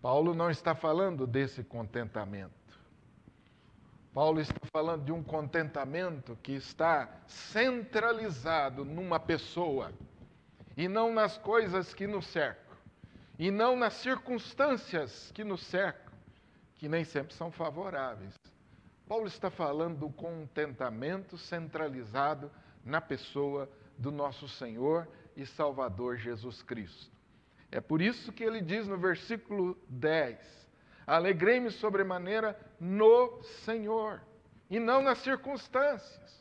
Paulo não está falando desse contentamento. Paulo está falando de um contentamento que está centralizado numa pessoa, e não nas coisas que nos cercam, e não nas circunstâncias que nos cercam, que nem sempre são favoráveis. Paulo está falando do contentamento centralizado na pessoa do nosso Senhor e Salvador Jesus Cristo. É por isso que ele diz no versículo 10, alegrei-me sobremaneira no Senhor, e não nas circunstâncias.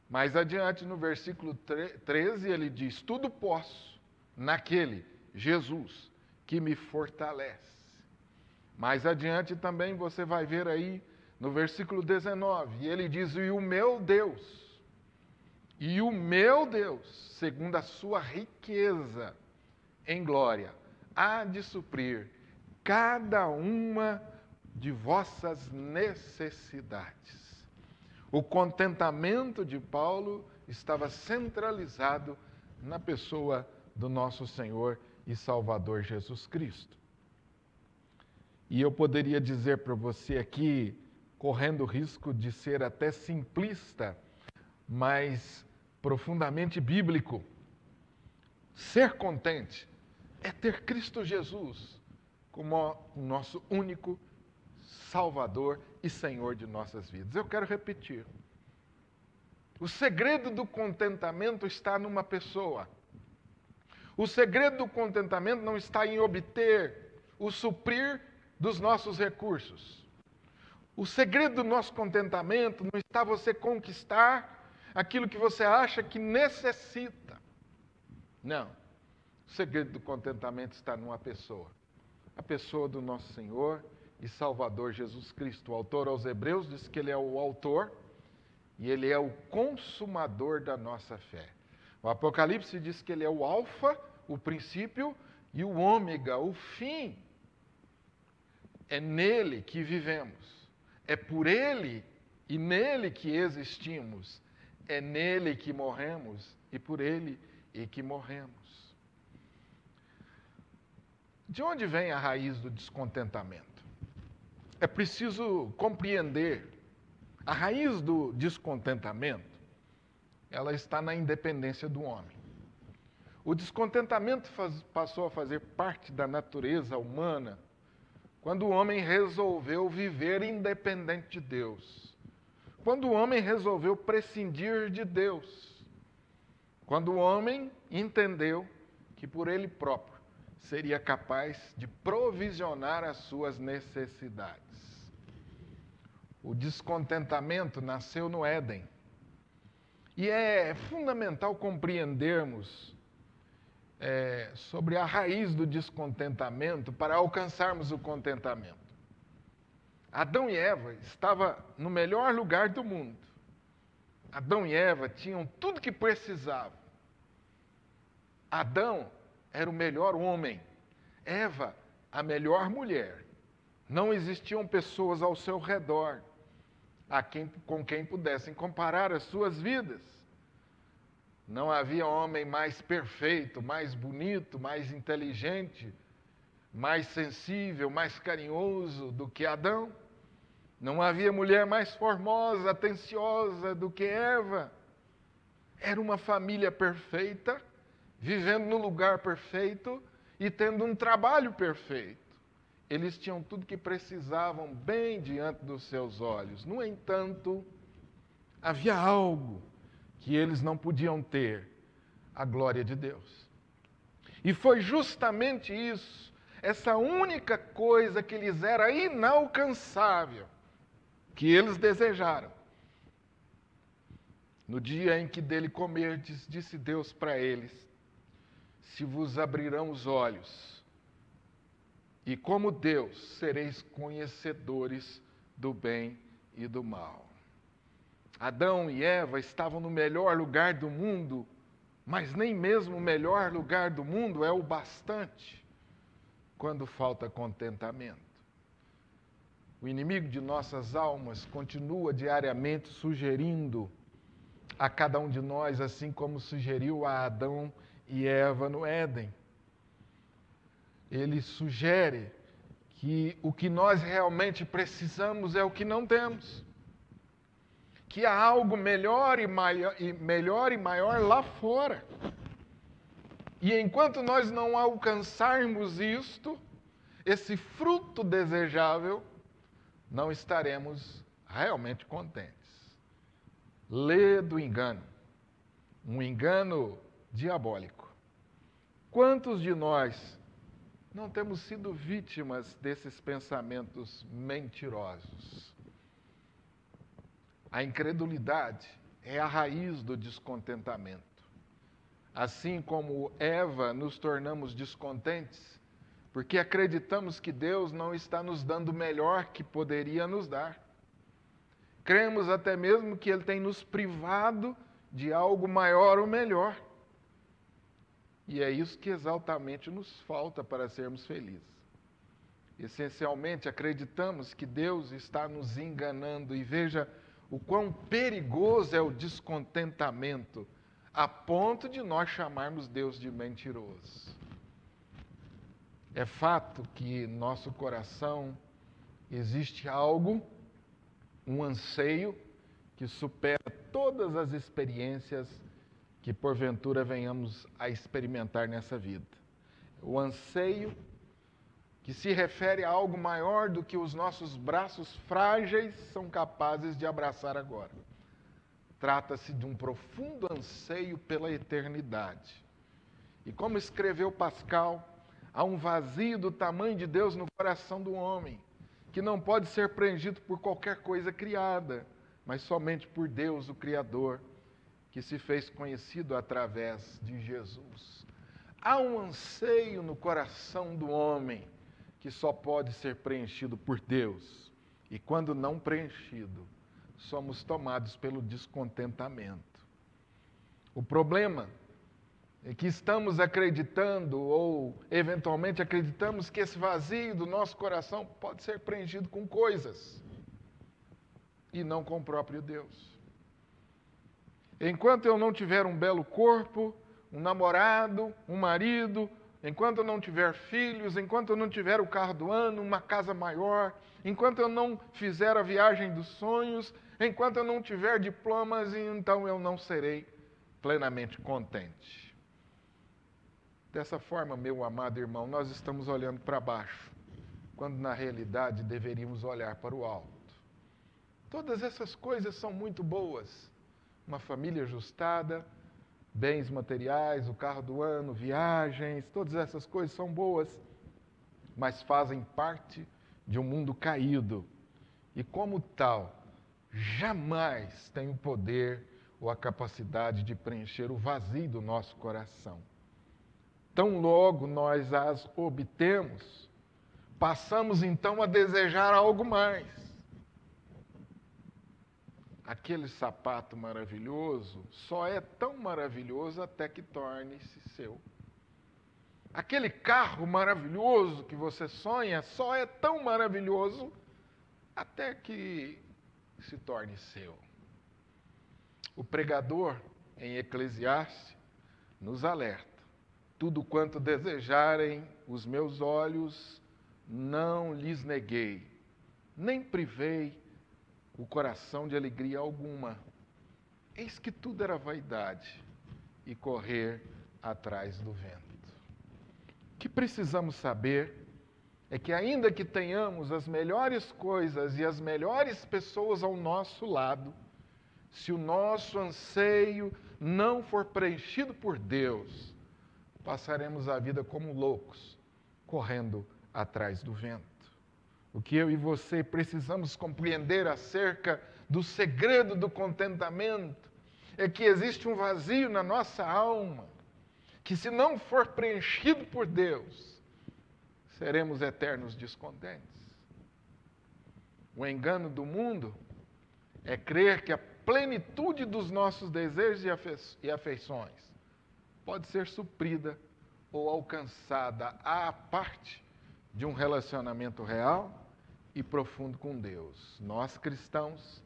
Mais adiante, no versículo 13, ele diz, tudo posso naquele, Jesus, que me fortalece. Mais adiante também você vai ver aí, no versículo 19, ele diz, e o meu Deus, segundo a sua riqueza em glória, há de suprir cada uma de vossas necessidades. O contentamento de Paulo estava centralizado na pessoa do nosso Senhor e Salvador Jesus Cristo. E eu poderia dizer para você aqui, correndo o risco de ser até simplista, mas profundamente bíblico, ser contente é ter Cristo Jesus como o nosso único Salvador e Senhor de nossas vidas. Eu quero repetir. O segredo do contentamento está numa pessoa. O segredo do contentamento não está em obter o suprir dos nossos recursos. O segredo do nosso contentamento não está você conquistar aquilo que você acha que necessita. Não. O segredo do contentamento está numa pessoa. A pessoa do nosso Senhor e Salvador Jesus Cristo. O autor aos Hebreus diz que ele é o autor e ele é o consumador da nossa fé. O Apocalipse diz que ele é o alfa, o princípio, e o ômega, o fim. É nele que vivemos. É por ele e nele que existimos. É nele que morremos e por ele e que morremos. De onde vem a raiz do descontentamento? É preciso compreender. A raiz do descontentamento, ela está na independência do homem. O descontentamento passou a fazer parte da natureza humana quando o homem resolveu viver independente de Deus. Quando o homem resolveu prescindir de Deus. Quando o homem entendeu que por ele próprio seria capaz de provisionar as suas necessidades. O descontentamento nasceu no Éden. E é fundamental compreendermos sobre a raiz do descontentamento para alcançarmos o contentamento. Adão e Eva estavam no melhor lugar do mundo. Adão e Eva tinham tudo que precisavam. Adão era o melhor homem. Eva, a melhor mulher. Não existiam pessoas ao seu redor com quem pudessem comparar as suas vidas. Não havia homem mais perfeito, mais bonito, mais inteligente, mais sensível, mais carinhoso do que Adão. Não havia mulher mais formosa, atenciosa do que Eva. Era uma família perfeita, vivendo no lugar perfeito e tendo um trabalho perfeito. Eles tinham tudo que precisavam bem diante dos seus olhos. No entanto, havia algo que eles não podiam ter, a glória de Deus. E foi justamente isso, essa única coisa que lhes era inalcançável, que eles desejaram. No dia em que dele comerdes, disse Deus para eles, se vos abrirão os olhos, e como Deus sereis conhecedores do bem e do mal. Adão e Eva estavam no melhor lugar do mundo, mas nem mesmo o melhor lugar do mundo é o bastante quando falta contentamento. O inimigo de nossas almas continua diariamente sugerindo a cada um de nós, assim como sugeriu a Adão e Eva no Éden. Ele sugere que o que nós realmente precisamos é o que não temos. Que há algo melhor e maior lá fora. E enquanto nós não alcançarmos isto, esse fruto desejável, não estaremos realmente contentes. Lê do engano, um engano diabólico. Quantos de nós não temos sido vítimas desses pensamentos mentirosos? A incredulidade é a raiz do descontentamento. Assim como Eva, nos tornamos descontentes, porque acreditamos que Deus não está nos dando o melhor que poderia nos dar. Cremos até mesmo que Ele tem nos privado de algo maior ou melhor. E é isso que exatamente nos falta para sermos felizes. Essencialmente, acreditamos que Deus está nos enganando. E veja o quão perigoso é o descontentamento, a ponto de nós chamarmos Deus de mentiroso. É fato que em nosso coração existe algo, um anseio, que supera todas as experiências que porventura venhamos a experimentar nessa vida. O anseio que se refere a algo maior do que os nossos braços frágeis são capazes de abraçar agora. Trata-se de um profundo anseio pela eternidade. E como escreveu Pascal, há um vazio do tamanho de Deus no coração do homem, que não pode ser preenchido por qualquer coisa criada, mas somente por Deus, o Criador, que se fez conhecido através de Jesus. Há um anseio no coração do homem que só pode ser preenchido por Deus. E quando não preenchido, somos tomados pelo descontentamento. O problema é que estamos acreditando, ou eventualmente acreditamos que esse vazio do nosso coração pode ser preenchido com coisas, e não com o próprio Deus. Enquanto eu não tiver um belo corpo, um namorado, um marido, enquanto eu não tiver filhos, enquanto eu não tiver o carro do ano, uma casa maior, enquanto eu não fizer a viagem dos sonhos, enquanto eu não tiver diplomas, então eu não serei plenamente contente. Dessa forma, meu amado irmão, nós estamos olhando para baixo, quando na realidade deveríamos olhar para o alto. Todas essas coisas são muito boas. Uma família ajustada, bens materiais, o carro do ano, viagens, todas essas coisas são boas, mas fazem parte de um mundo caído. E como tal, jamais tem o poder ou a capacidade de preencher o vazio do nosso coração. Tão logo nós as obtemos, passamos então a desejar algo mais. Aquele sapato maravilhoso só é tão maravilhoso até que torne-se seu. Aquele carro maravilhoso que você sonha só é tão maravilhoso até que se torne seu. O pregador, em Eclesiastes, nos alerta: tudo quanto desejarem os meus olhos, não lhes neguei, nem privei o coração de alegria alguma. Eis que tudo era vaidade e correr atrás do vento. O que precisamos saber é que, ainda que tenhamos as melhores coisas e as melhores pessoas ao nosso lado, se o nosso anseio não for preenchido por Deus, passaremos a vida como loucos, correndo atrás do vento. O que eu e você precisamos compreender acerca do segredo do contentamento é que existe um vazio na nossa alma, que se não for preenchido por Deus, seremos eternos descontentes. O engano do mundo é crer que a plenitude dos nossos desejos e afeições pode ser suprida ou alcançada à parte de um relacionamento real e profundo com Deus. Nós, cristãos,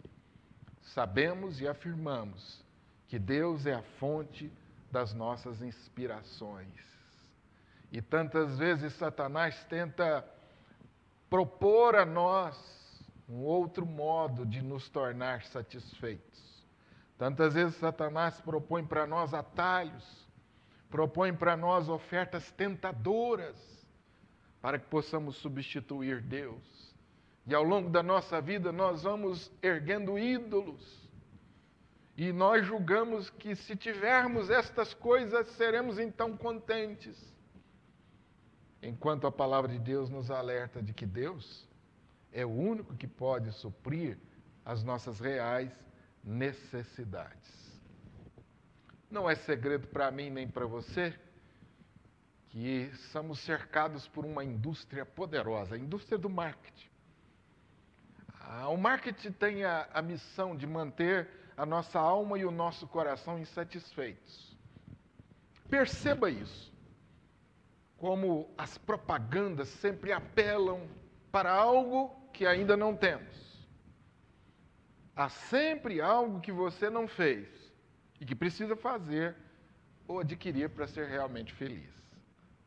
sabemos e afirmamos que Deus é a fonte das nossas inspirações. E tantas vezes Satanás tenta propor a nós um outro modo de nos tornar satisfeitos. Tantas vezes Satanás propõe para nós atalhos, propõe para nós ofertas tentadoras, para que possamos substituir Deus. E ao longo da nossa vida nós vamos erguendo ídolos. E nós julgamos que se tivermos estas coisas, seremos então contentes. Enquanto a palavra de Deus nos alerta de que Deus é o único que pode suprir as nossas reais necessidades. Não é segredo para mim nem para você que somos cercados por uma indústria poderosa, a indústria do marketing. O marketing tem a missão de manter a nossa alma e o nosso coração insatisfeitos. Perceba isso. Como as propagandas sempre apelam para algo que ainda não temos. Há sempre algo que você não fez e que precisa fazer ou adquirir para ser realmente feliz.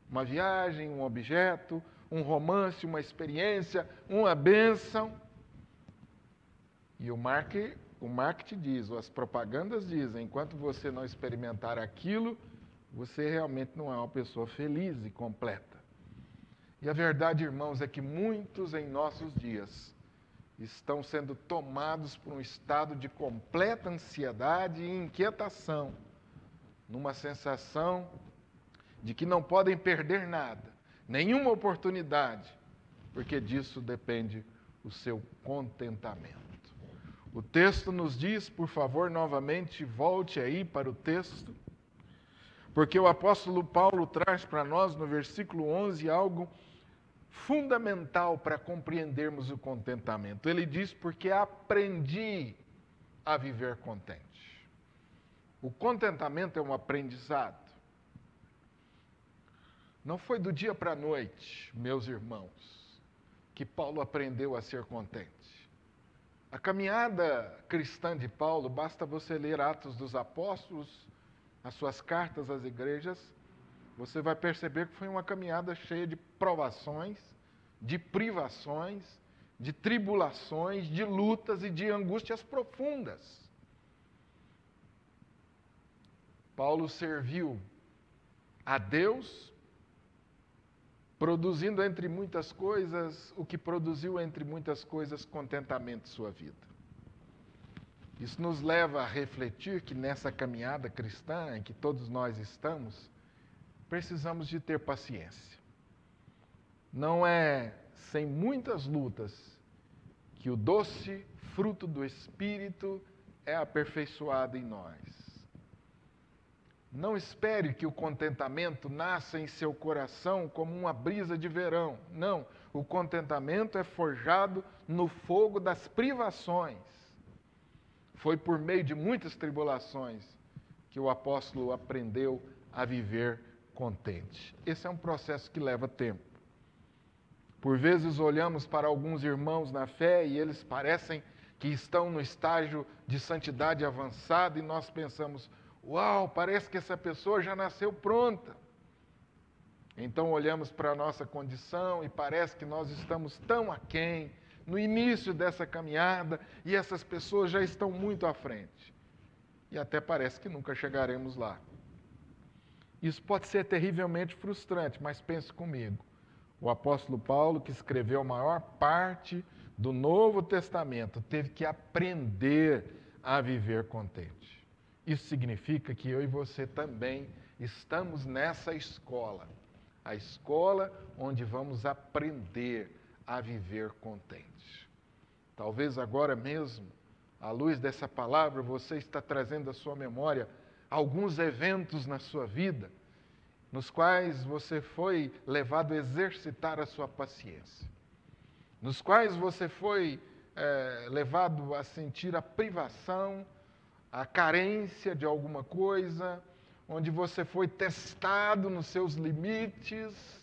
Uma viagem, um objeto, um romance, uma experiência, uma bênção. E o marketing diz, ou as propagandas dizem, enquanto você não experimentar aquilo, você realmente não é uma pessoa feliz e completa. E a verdade, irmãos, é que muitos em nossos dias estão sendo tomados por um estado de completa ansiedade e inquietação, numa sensação de que não podem perder nada, nenhuma oportunidade, porque disso depende o seu contentamento. O texto nos diz, por favor, novamente, volte aí para o texto, porque o apóstolo Paulo traz para nós, no versículo 11, algo fundamental para compreendermos o contentamento. Ele diz, porque aprendi a viver contente. O contentamento é um aprendizado. Não foi do dia para a noite, meus irmãos, que Paulo aprendeu a ser contente. A caminhada cristã de Paulo, basta você ler Atos dos Apóstolos, as suas cartas às igrejas, você vai perceber que foi uma caminhada cheia de provações, de privações, de tribulações, de lutas e de angústias profundas. Paulo serviu a Deus, produzindo entre muitas coisas, o que produziu entre muitas coisas contentamento em sua vida. Isso nos leva a refletir que nessa caminhada cristã em que todos nós estamos, precisamos de ter paciência. Não é sem muitas lutas que o doce fruto do Espírito é aperfeiçoado em nós. Não espere que o contentamento nasça em seu coração como uma brisa de verão. Não, o contentamento é forjado no fogo das privações. Foi por meio de muitas tribulações que o apóstolo aprendeu a viver contente. Esse é um processo que leva tempo. Por vezes olhamos para alguns irmãos na fé e eles parecem que estão no estágio de santidade avançado e nós pensamos, uau, parece que essa pessoa já nasceu pronta. Então olhamos para a nossa condição e parece que nós estamos tão aquém, no início dessa caminhada, e essas pessoas já estão muito à frente. E até parece que nunca chegaremos lá. Isso pode ser terrivelmente frustrante, mas pense comigo. O apóstolo Paulo, que escreveu a maior parte do Novo Testamento, teve que aprender a viver contente. Isso significa que eu e você também estamos nessa escola. A escola onde vamos aprender a viver contente. Talvez agora mesmo, à luz dessa palavra, você está trazendo à sua memória alguns eventos na sua vida, nos quais você foi levado a exercitar a sua paciência, nos quais você foi levado a sentir a privação, a carência de alguma coisa, onde você foi testado nos seus limites.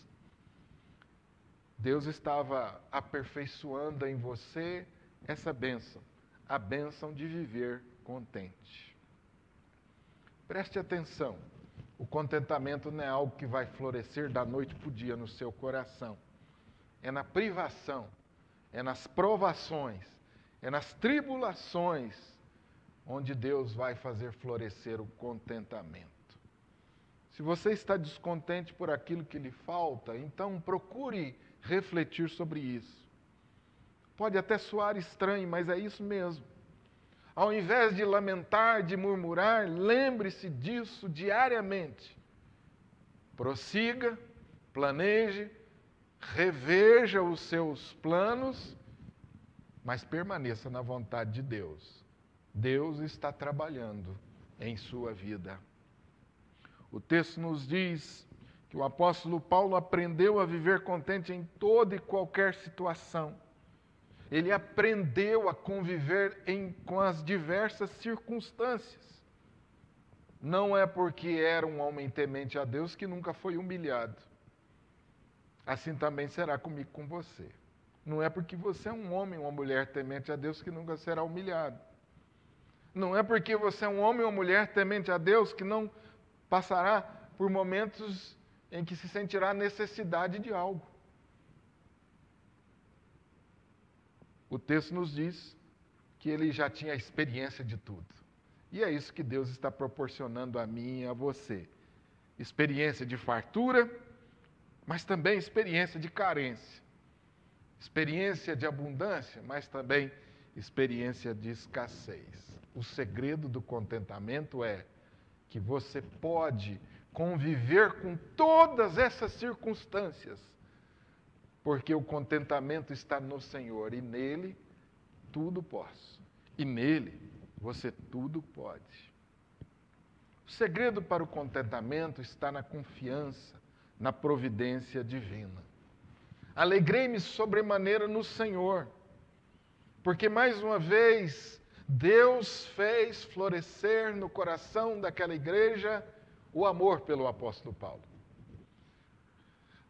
Deus estava aperfeiçoando em você essa bênção, a bênção de viver contente. Preste atenção, o contentamento não é algo que vai florescer da noite para o dia no seu coração. é na privação, é nas provações, é nas tribulações, onde Deus vai fazer florescer o contentamento. Se você está descontente por aquilo que lhe falta, então procure refletir sobre isso. Pode até soar estranho, mas é isso mesmo. Ao invés de lamentar, de murmurar, lembre-se disso diariamente. Prossiga, planeje, reveja os seus planos, mas permaneça na vontade de Deus. Deus está trabalhando em sua vida. O texto nos diz que o apóstolo Paulo aprendeu a viver contente em toda e qualquer situação. Ele aprendeu a conviver com as diversas circunstâncias. Não é porque era um homem temente a Deus que nunca foi humilhado. Assim também será comigo, com você. Não é porque você é um homem ou uma mulher temente a Deus que nunca será humilhado. Não é porque você é um homem ou mulher temente a Deus que não passará por momentos em que se sentirá necessidade de algo. O texto nos diz que ele já tinha experiência de tudo. E é isso que Deus está proporcionando a mim e a você. Experiência de fartura, mas também experiência de carência. Experiência de abundância, mas também experiência de escassez. O segredo do contentamento é que você pode conviver com todas essas circunstâncias, porque o contentamento está no Senhor e nele tudo posso. E nele você tudo pode. O segredo para o contentamento está na confiança, na providência divina. Alegrei-me sobremaneira no Senhor, porque mais uma vez Deus fez florescer no coração daquela igreja o amor pelo apóstolo Paulo.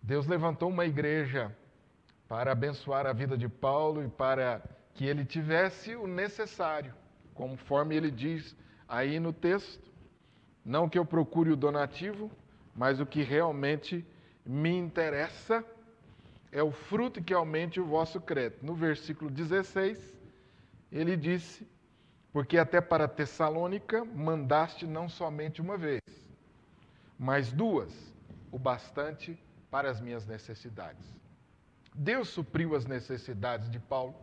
Deus levantou uma igreja para abençoar a vida de Paulo e para que ele tivesse o necessário, conforme ele diz aí no texto. Não que eu procure o donativo, mas o que realmente me interessa é o fruto que aumente o vosso crédito. No versículo 16, ele disse: porque até para Tessalônica mandaste não somente uma vez, mas duas, o bastante para as minhas necessidades. Deus supriu as necessidades de Paulo,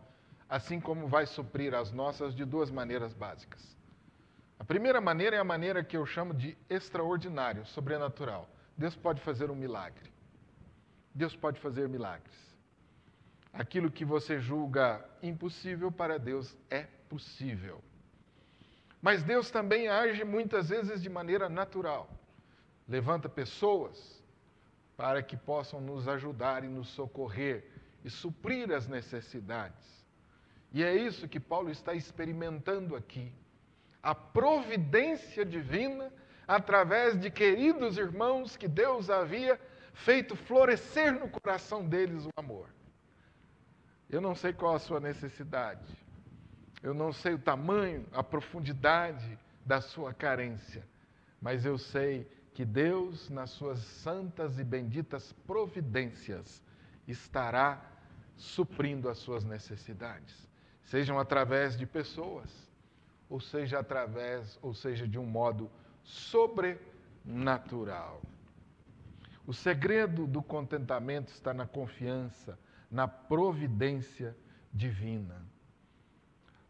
assim como vai suprir as nossas de duas maneiras básicas. A primeira maneira é a maneira que eu chamo de extraordinário, sobrenatural. Deus pode fazer um milagre. Deus pode fazer milagres. Aquilo que você julga impossível, para Deus é possível. Mas Deus também age muitas vezes de maneira natural. Levanta pessoas para que possam nos ajudar e nos socorrer e suprir as necessidades. E é isso que Paulo está experimentando aqui. A providência divina através de queridos irmãos que Deus havia feito florescer no coração deles o amor. Eu não sei qual a sua necessidade. Eu não sei o tamanho, a profundidade da sua carência. Mas eu sei que Deus, nas suas santas e benditas providências, estará suprindo as suas necessidades. Sejam através de pessoas, ou seja de um modo sobrenatural. O segredo do contentamento está na confiança, na providência divina.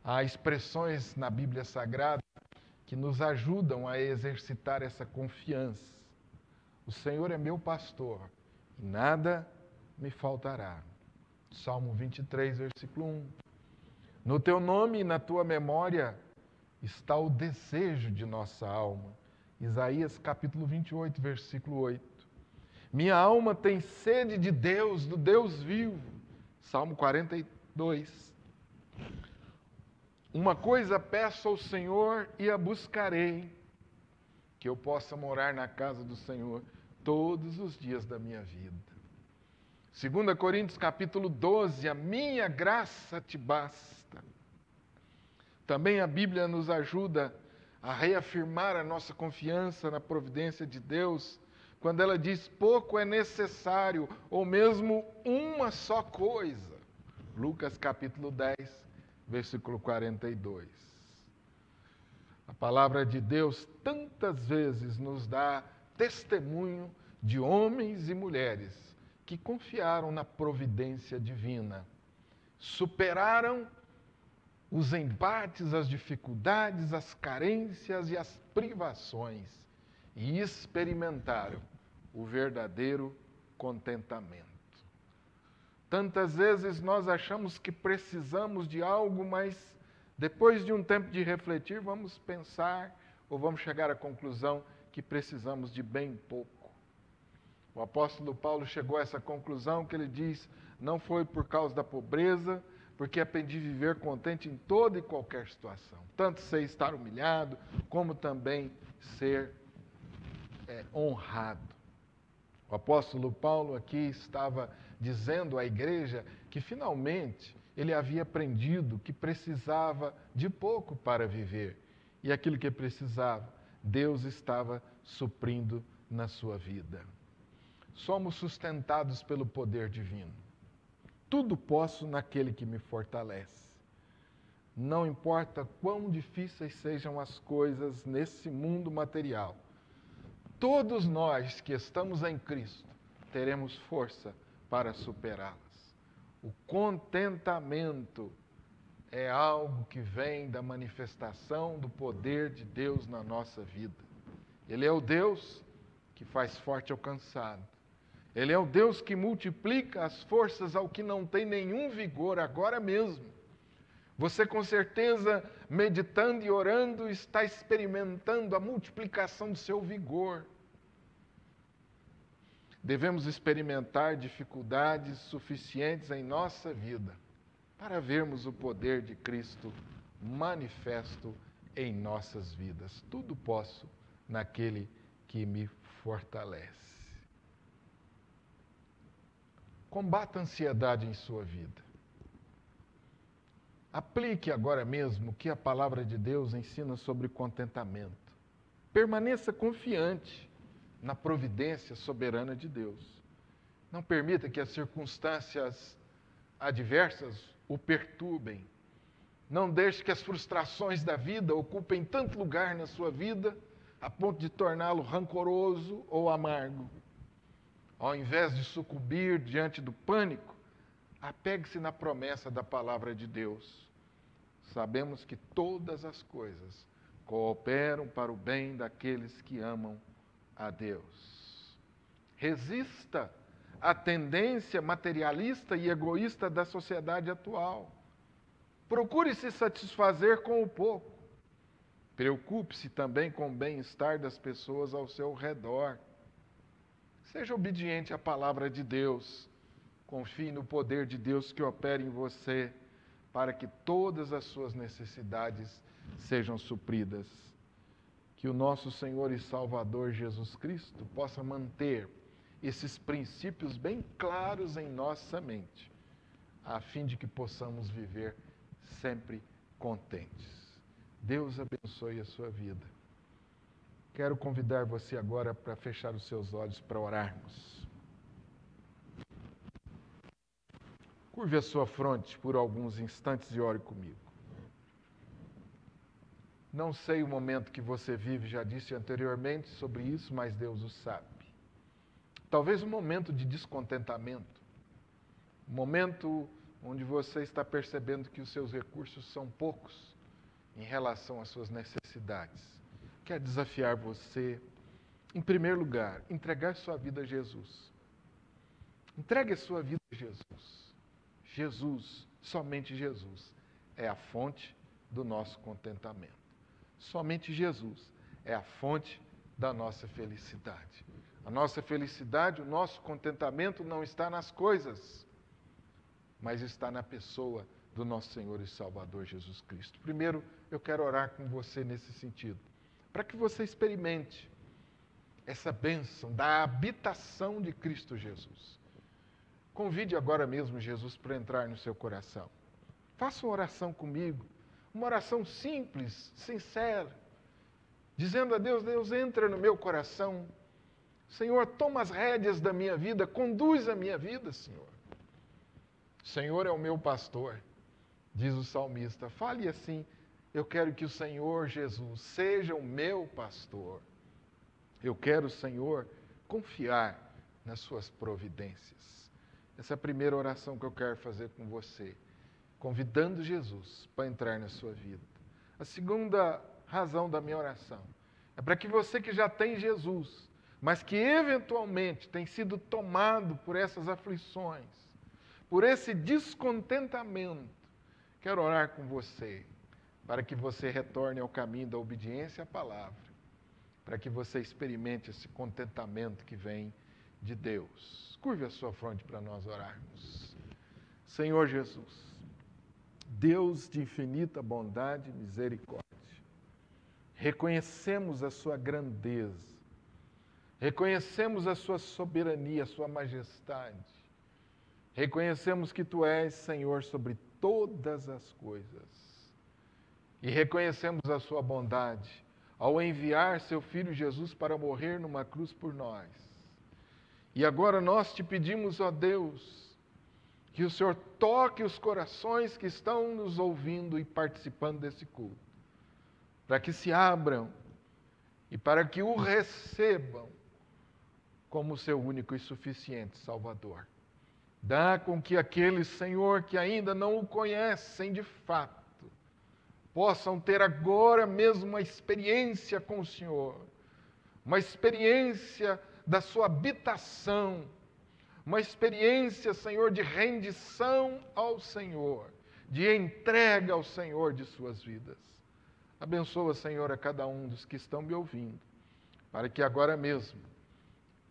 Há expressões na Bíblia Sagrada que nos ajudam a exercitar essa confiança. O Senhor é meu pastor e nada me faltará. Salmo 23, versículo 1. No teu nome e na tua memória está o desejo de nossa alma. Isaías capítulo 28, versículo 8. Minha alma tem sede de Deus, do Deus vivo. Salmo 42. Uma coisa peço ao Senhor e a buscarei, que eu possa morar na casa do Senhor todos os dias da minha vida. 2 Coríntios capítulo 12, a minha graça te basta. Também a Bíblia nos ajuda a reafirmar a nossa confiança na providência de Deus, quando ela diz pouco é necessário, ou mesmo uma só coisa. Lucas capítulo 10, versículo 42. A palavra de Deus tantas vezes nos dá testemunho de homens e mulheres que confiaram na providência divina, superaram os embates, as dificuldades, as carências e as privações e experimentaram o verdadeiro contentamento. Tantas vezes nós achamos que precisamos de algo, mas depois de um tempo de refletir, vamos pensar ou vamos chegar à conclusão que precisamos de bem pouco. O apóstolo Paulo chegou a essa conclusão que ele diz: não foi por causa da pobreza, porque aprendi a viver contente em toda e qualquer situação. Tanto sei estar humilhado, como também ser honrado. O apóstolo Paulo aqui estava dizendo à igreja que finalmente ele havia aprendido que precisava de pouco para viver. E aquilo que precisava, Deus estava suprindo na sua vida. Somos sustentados pelo poder divino. Tudo posso naquele que me fortalece. Não importa quão difíceis sejam as coisas nesse mundo material, todos nós que estamos em Cristo teremos força para superá-las. O contentamento é algo que vem da manifestação do poder de Deus na nossa vida. Ele é o Deus que faz forte ao cansado. Ele é o Deus que multiplica as forças ao que não tem nenhum vigor agora mesmo. Você com certeza, meditando e orando, está experimentando a multiplicação do seu vigor. Devemos experimentar dificuldades suficientes em nossa vida para vermos o poder de Cristo manifesto em nossas vidas. Tudo posso naquele que me fortalece. Combata a ansiedade em sua vida. Aplique agora mesmo o que a palavra de Deus ensina sobre contentamento. Permaneça confiante na providência soberana de Deus. Não permita que as circunstâncias adversas o perturbem. Não deixe que as frustrações da vida ocupem tanto lugar na sua vida a ponto de torná-lo rancoroso ou amargo. Ao invés de sucumbir diante do pânico, apegue-se na promessa da palavra de Deus. Sabemos que todas as coisas cooperam para o bem daqueles que amam a Deus. Resista à tendência materialista e egoísta da sociedade atual. Procure se satisfazer com o pouco. Preocupe-se também com o bem-estar das pessoas ao seu redor. Seja obediente à palavra de Deus. Confie no poder de Deus que opera em você para que todas as suas necessidades sejam supridas. Que o nosso Senhor e Salvador Jesus Cristo possa manter esses princípios bem claros em nossa mente, a fim de que possamos viver sempre contentes. Deus abençoe a sua vida. Quero convidar você agora para fechar os seus olhos para orarmos. Curve a sua fronte por alguns instantes e ore comigo. Não sei o momento que você vive, já disse anteriormente sobre isso, mas Deus o sabe. Talvez um momento de descontentamento, um momento onde você está percebendo que os seus recursos são poucos em relação às suas necessidades. Quero desafiar você, em primeiro lugar, entregar sua vida a Jesus. Entregue a sua vida a Jesus. Jesus, somente Jesus, é a fonte do nosso contentamento. Somente Jesus é a fonte da nossa felicidade. A nossa felicidade, o nosso contentamento não está nas coisas, mas está na pessoa do nosso Senhor e Salvador Jesus Cristo. Primeiro, eu quero orar com você nesse sentido, para que você experimente essa bênção da habitação de Cristo Jesus. Convide agora mesmo Jesus para entrar no seu coração. Faça uma oração comigo, uma oração simples, sincera, dizendo a Deus: Deus, entra no meu coração, Senhor, toma as rédeas da minha vida, conduz a minha vida, Senhor. O Senhor é o meu pastor, diz o salmista. Fale assim: eu quero que o Senhor Jesus seja o meu pastor. Eu quero, Senhor, confiar nas suas providências. Essa é a primeira oração que eu quero fazer com você, convidando Jesus para entrar na sua vida. A segunda razão da minha oração é para que você que já tem Jesus, mas que eventualmente tem sido tomado por essas aflições, por esse descontentamento, quero orar com você, para que você retorne ao caminho da obediência à palavra, para que você experimente esse contentamento que vem de Deus. Curve a sua fronte para nós orarmos. Senhor Jesus, Deus de infinita bondade e misericórdia, reconhecemos a sua grandeza, reconhecemos a sua soberania, a sua majestade, reconhecemos que Tu és Senhor sobre todas as coisas e reconhecemos a sua bondade ao enviar Seu Filho Jesus para morrer numa cruz por nós. E agora nós Te pedimos, ó Deus, que o Senhor toque os corações que estão nos ouvindo e participando desse culto, para que se abram e para que o recebam como seu único e suficiente Salvador. Dá com que aqueles, Senhor, que ainda não o conhecem de fato, possam ter agora mesmo uma experiência com o Senhor, uma experiência da sua habitação, uma experiência, Senhor, de rendição ao Senhor, de entrega ao Senhor de suas vidas. Abençoa, Senhor, a cada um dos que estão me ouvindo, para que agora mesmo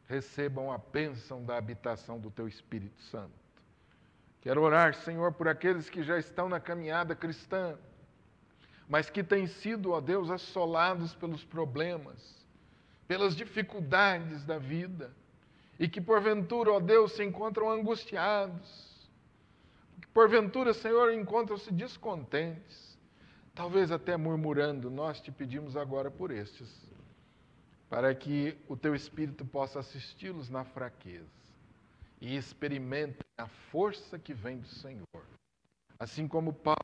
recebam a bênção da habitação do Teu Espírito Santo. Quero orar, Senhor, por aqueles que já estão na caminhada cristã, mas que têm sido, ó Deus, assolados pelos problemas, pelas dificuldades da vida, e que porventura, ó Deus, se encontram angustiados, que porventura, Senhor, encontram-se descontentes, talvez até murmurando. Nós Te pedimos agora por estes, para que o Teu Espírito possa assisti-los na fraqueza e experimentem a força que vem do Senhor. Assim como Paulo,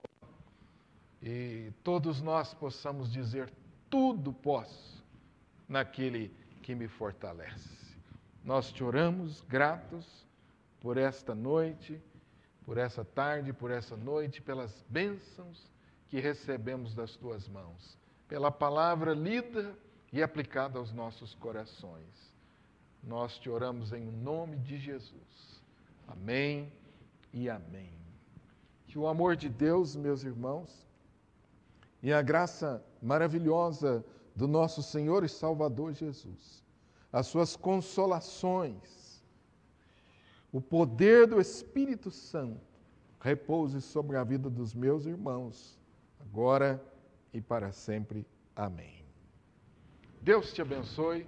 e todos nós possamos dizer: tudo posso naquele que me fortalece. Nós Te oramos gratos por esta noite, por essa tarde, por essa noite, pelas bênçãos que recebemos das Tuas mãos, pela palavra lida e aplicada aos nossos corações. Nós Te oramos em nome de Jesus. Amém e amém. Que o amor de Deus, meus irmãos, e a graça maravilhosa do nosso Senhor e Salvador Jesus, as suas consolações, o poder do Espírito Santo, repouse sobre a vida dos meus irmãos, agora e para sempre. Amém. Deus te abençoe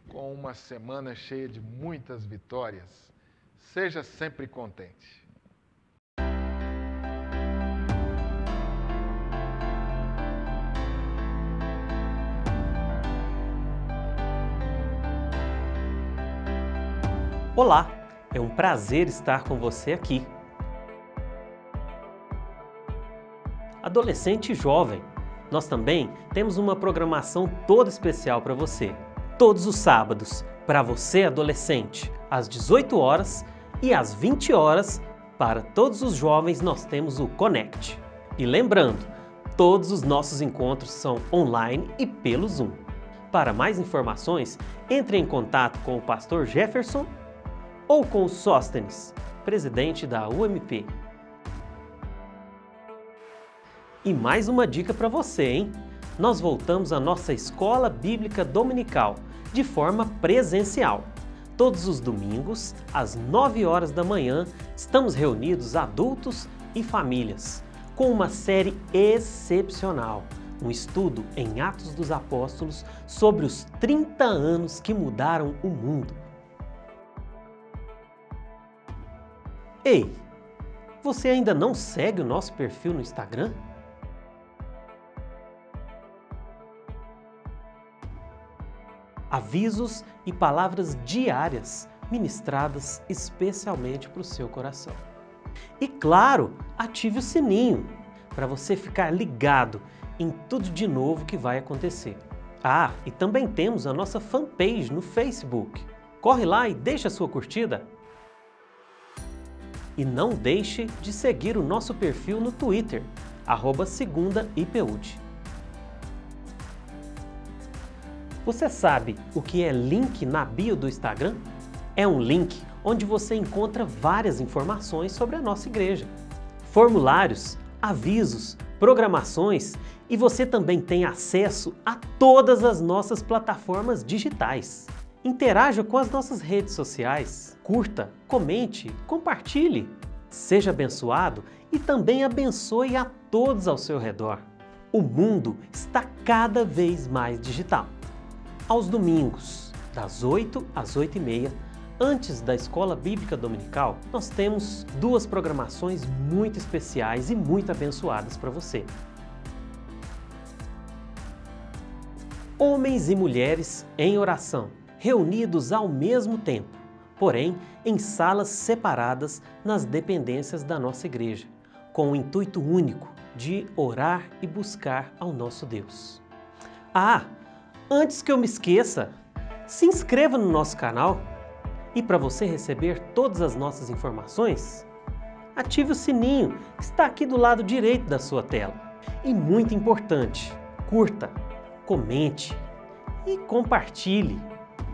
com uma semana cheia de muitas vitórias. Seja sempre contente. Olá, é um prazer estar com você aqui. Adolescente e jovem, nós também temos uma programação toda especial para você. Todos os sábados, para você adolescente, às 18 horas e às 20 horas, para todos os jovens nós temos o Connect. E lembrando, todos os nossos encontros são online e pelo Zoom. Para mais informações, entre em contato com o pastor Jefferson ou com o Sóstenes, presidente da UMP. E mais uma dica para você, hein? Nós voltamos à nossa Escola Bíblica Dominical, de forma presencial. Todos os domingos, às 9 horas da manhã, estamos reunidos adultos e famílias, com uma série excepcional, um estudo em Atos dos Apóstolos sobre os 30 anos que mudaram o mundo. Ei, você ainda não segue o nosso perfil no Instagram? avisos e palavras diárias ministradas especialmente para o seu coração. E claro, ative o sininho para você ficar ligado em tudo de novo que vai acontecer. Ah, e também temos a nossa fanpage no Facebook. Corre lá e deixa a sua curtida. E não deixe de seguir o nosso perfil no Twitter, @segundaipud. Você sabe o que é link na bio do Instagram? É um link onde você encontra várias informações sobre a nossa igreja. Formulários, avisos, programações e você também tem acesso a todas as nossas plataformas digitais. Interaja com as nossas redes sociais, curta, comente, compartilhe. Seja abençoado e também abençoe a todos ao seu redor. O mundo está cada vez mais digital. Aos domingos, das 8 às 8h30, antes da Escola Bíblica Dominical, nós temos 2 programações muito especiais e muito abençoadas para você. Homens e mulheres em oração, reunidos ao mesmo tempo, porém em salas separadas nas dependências da nossa igreja, com o intuito único de orar e buscar ao nosso Deus. Ah, antes que eu me esqueça, se inscreva no nosso canal e para você receber todas as nossas informações, ative o sininho que está aqui do lado direito da sua tela. E muito importante, curta, comente e compartilhe.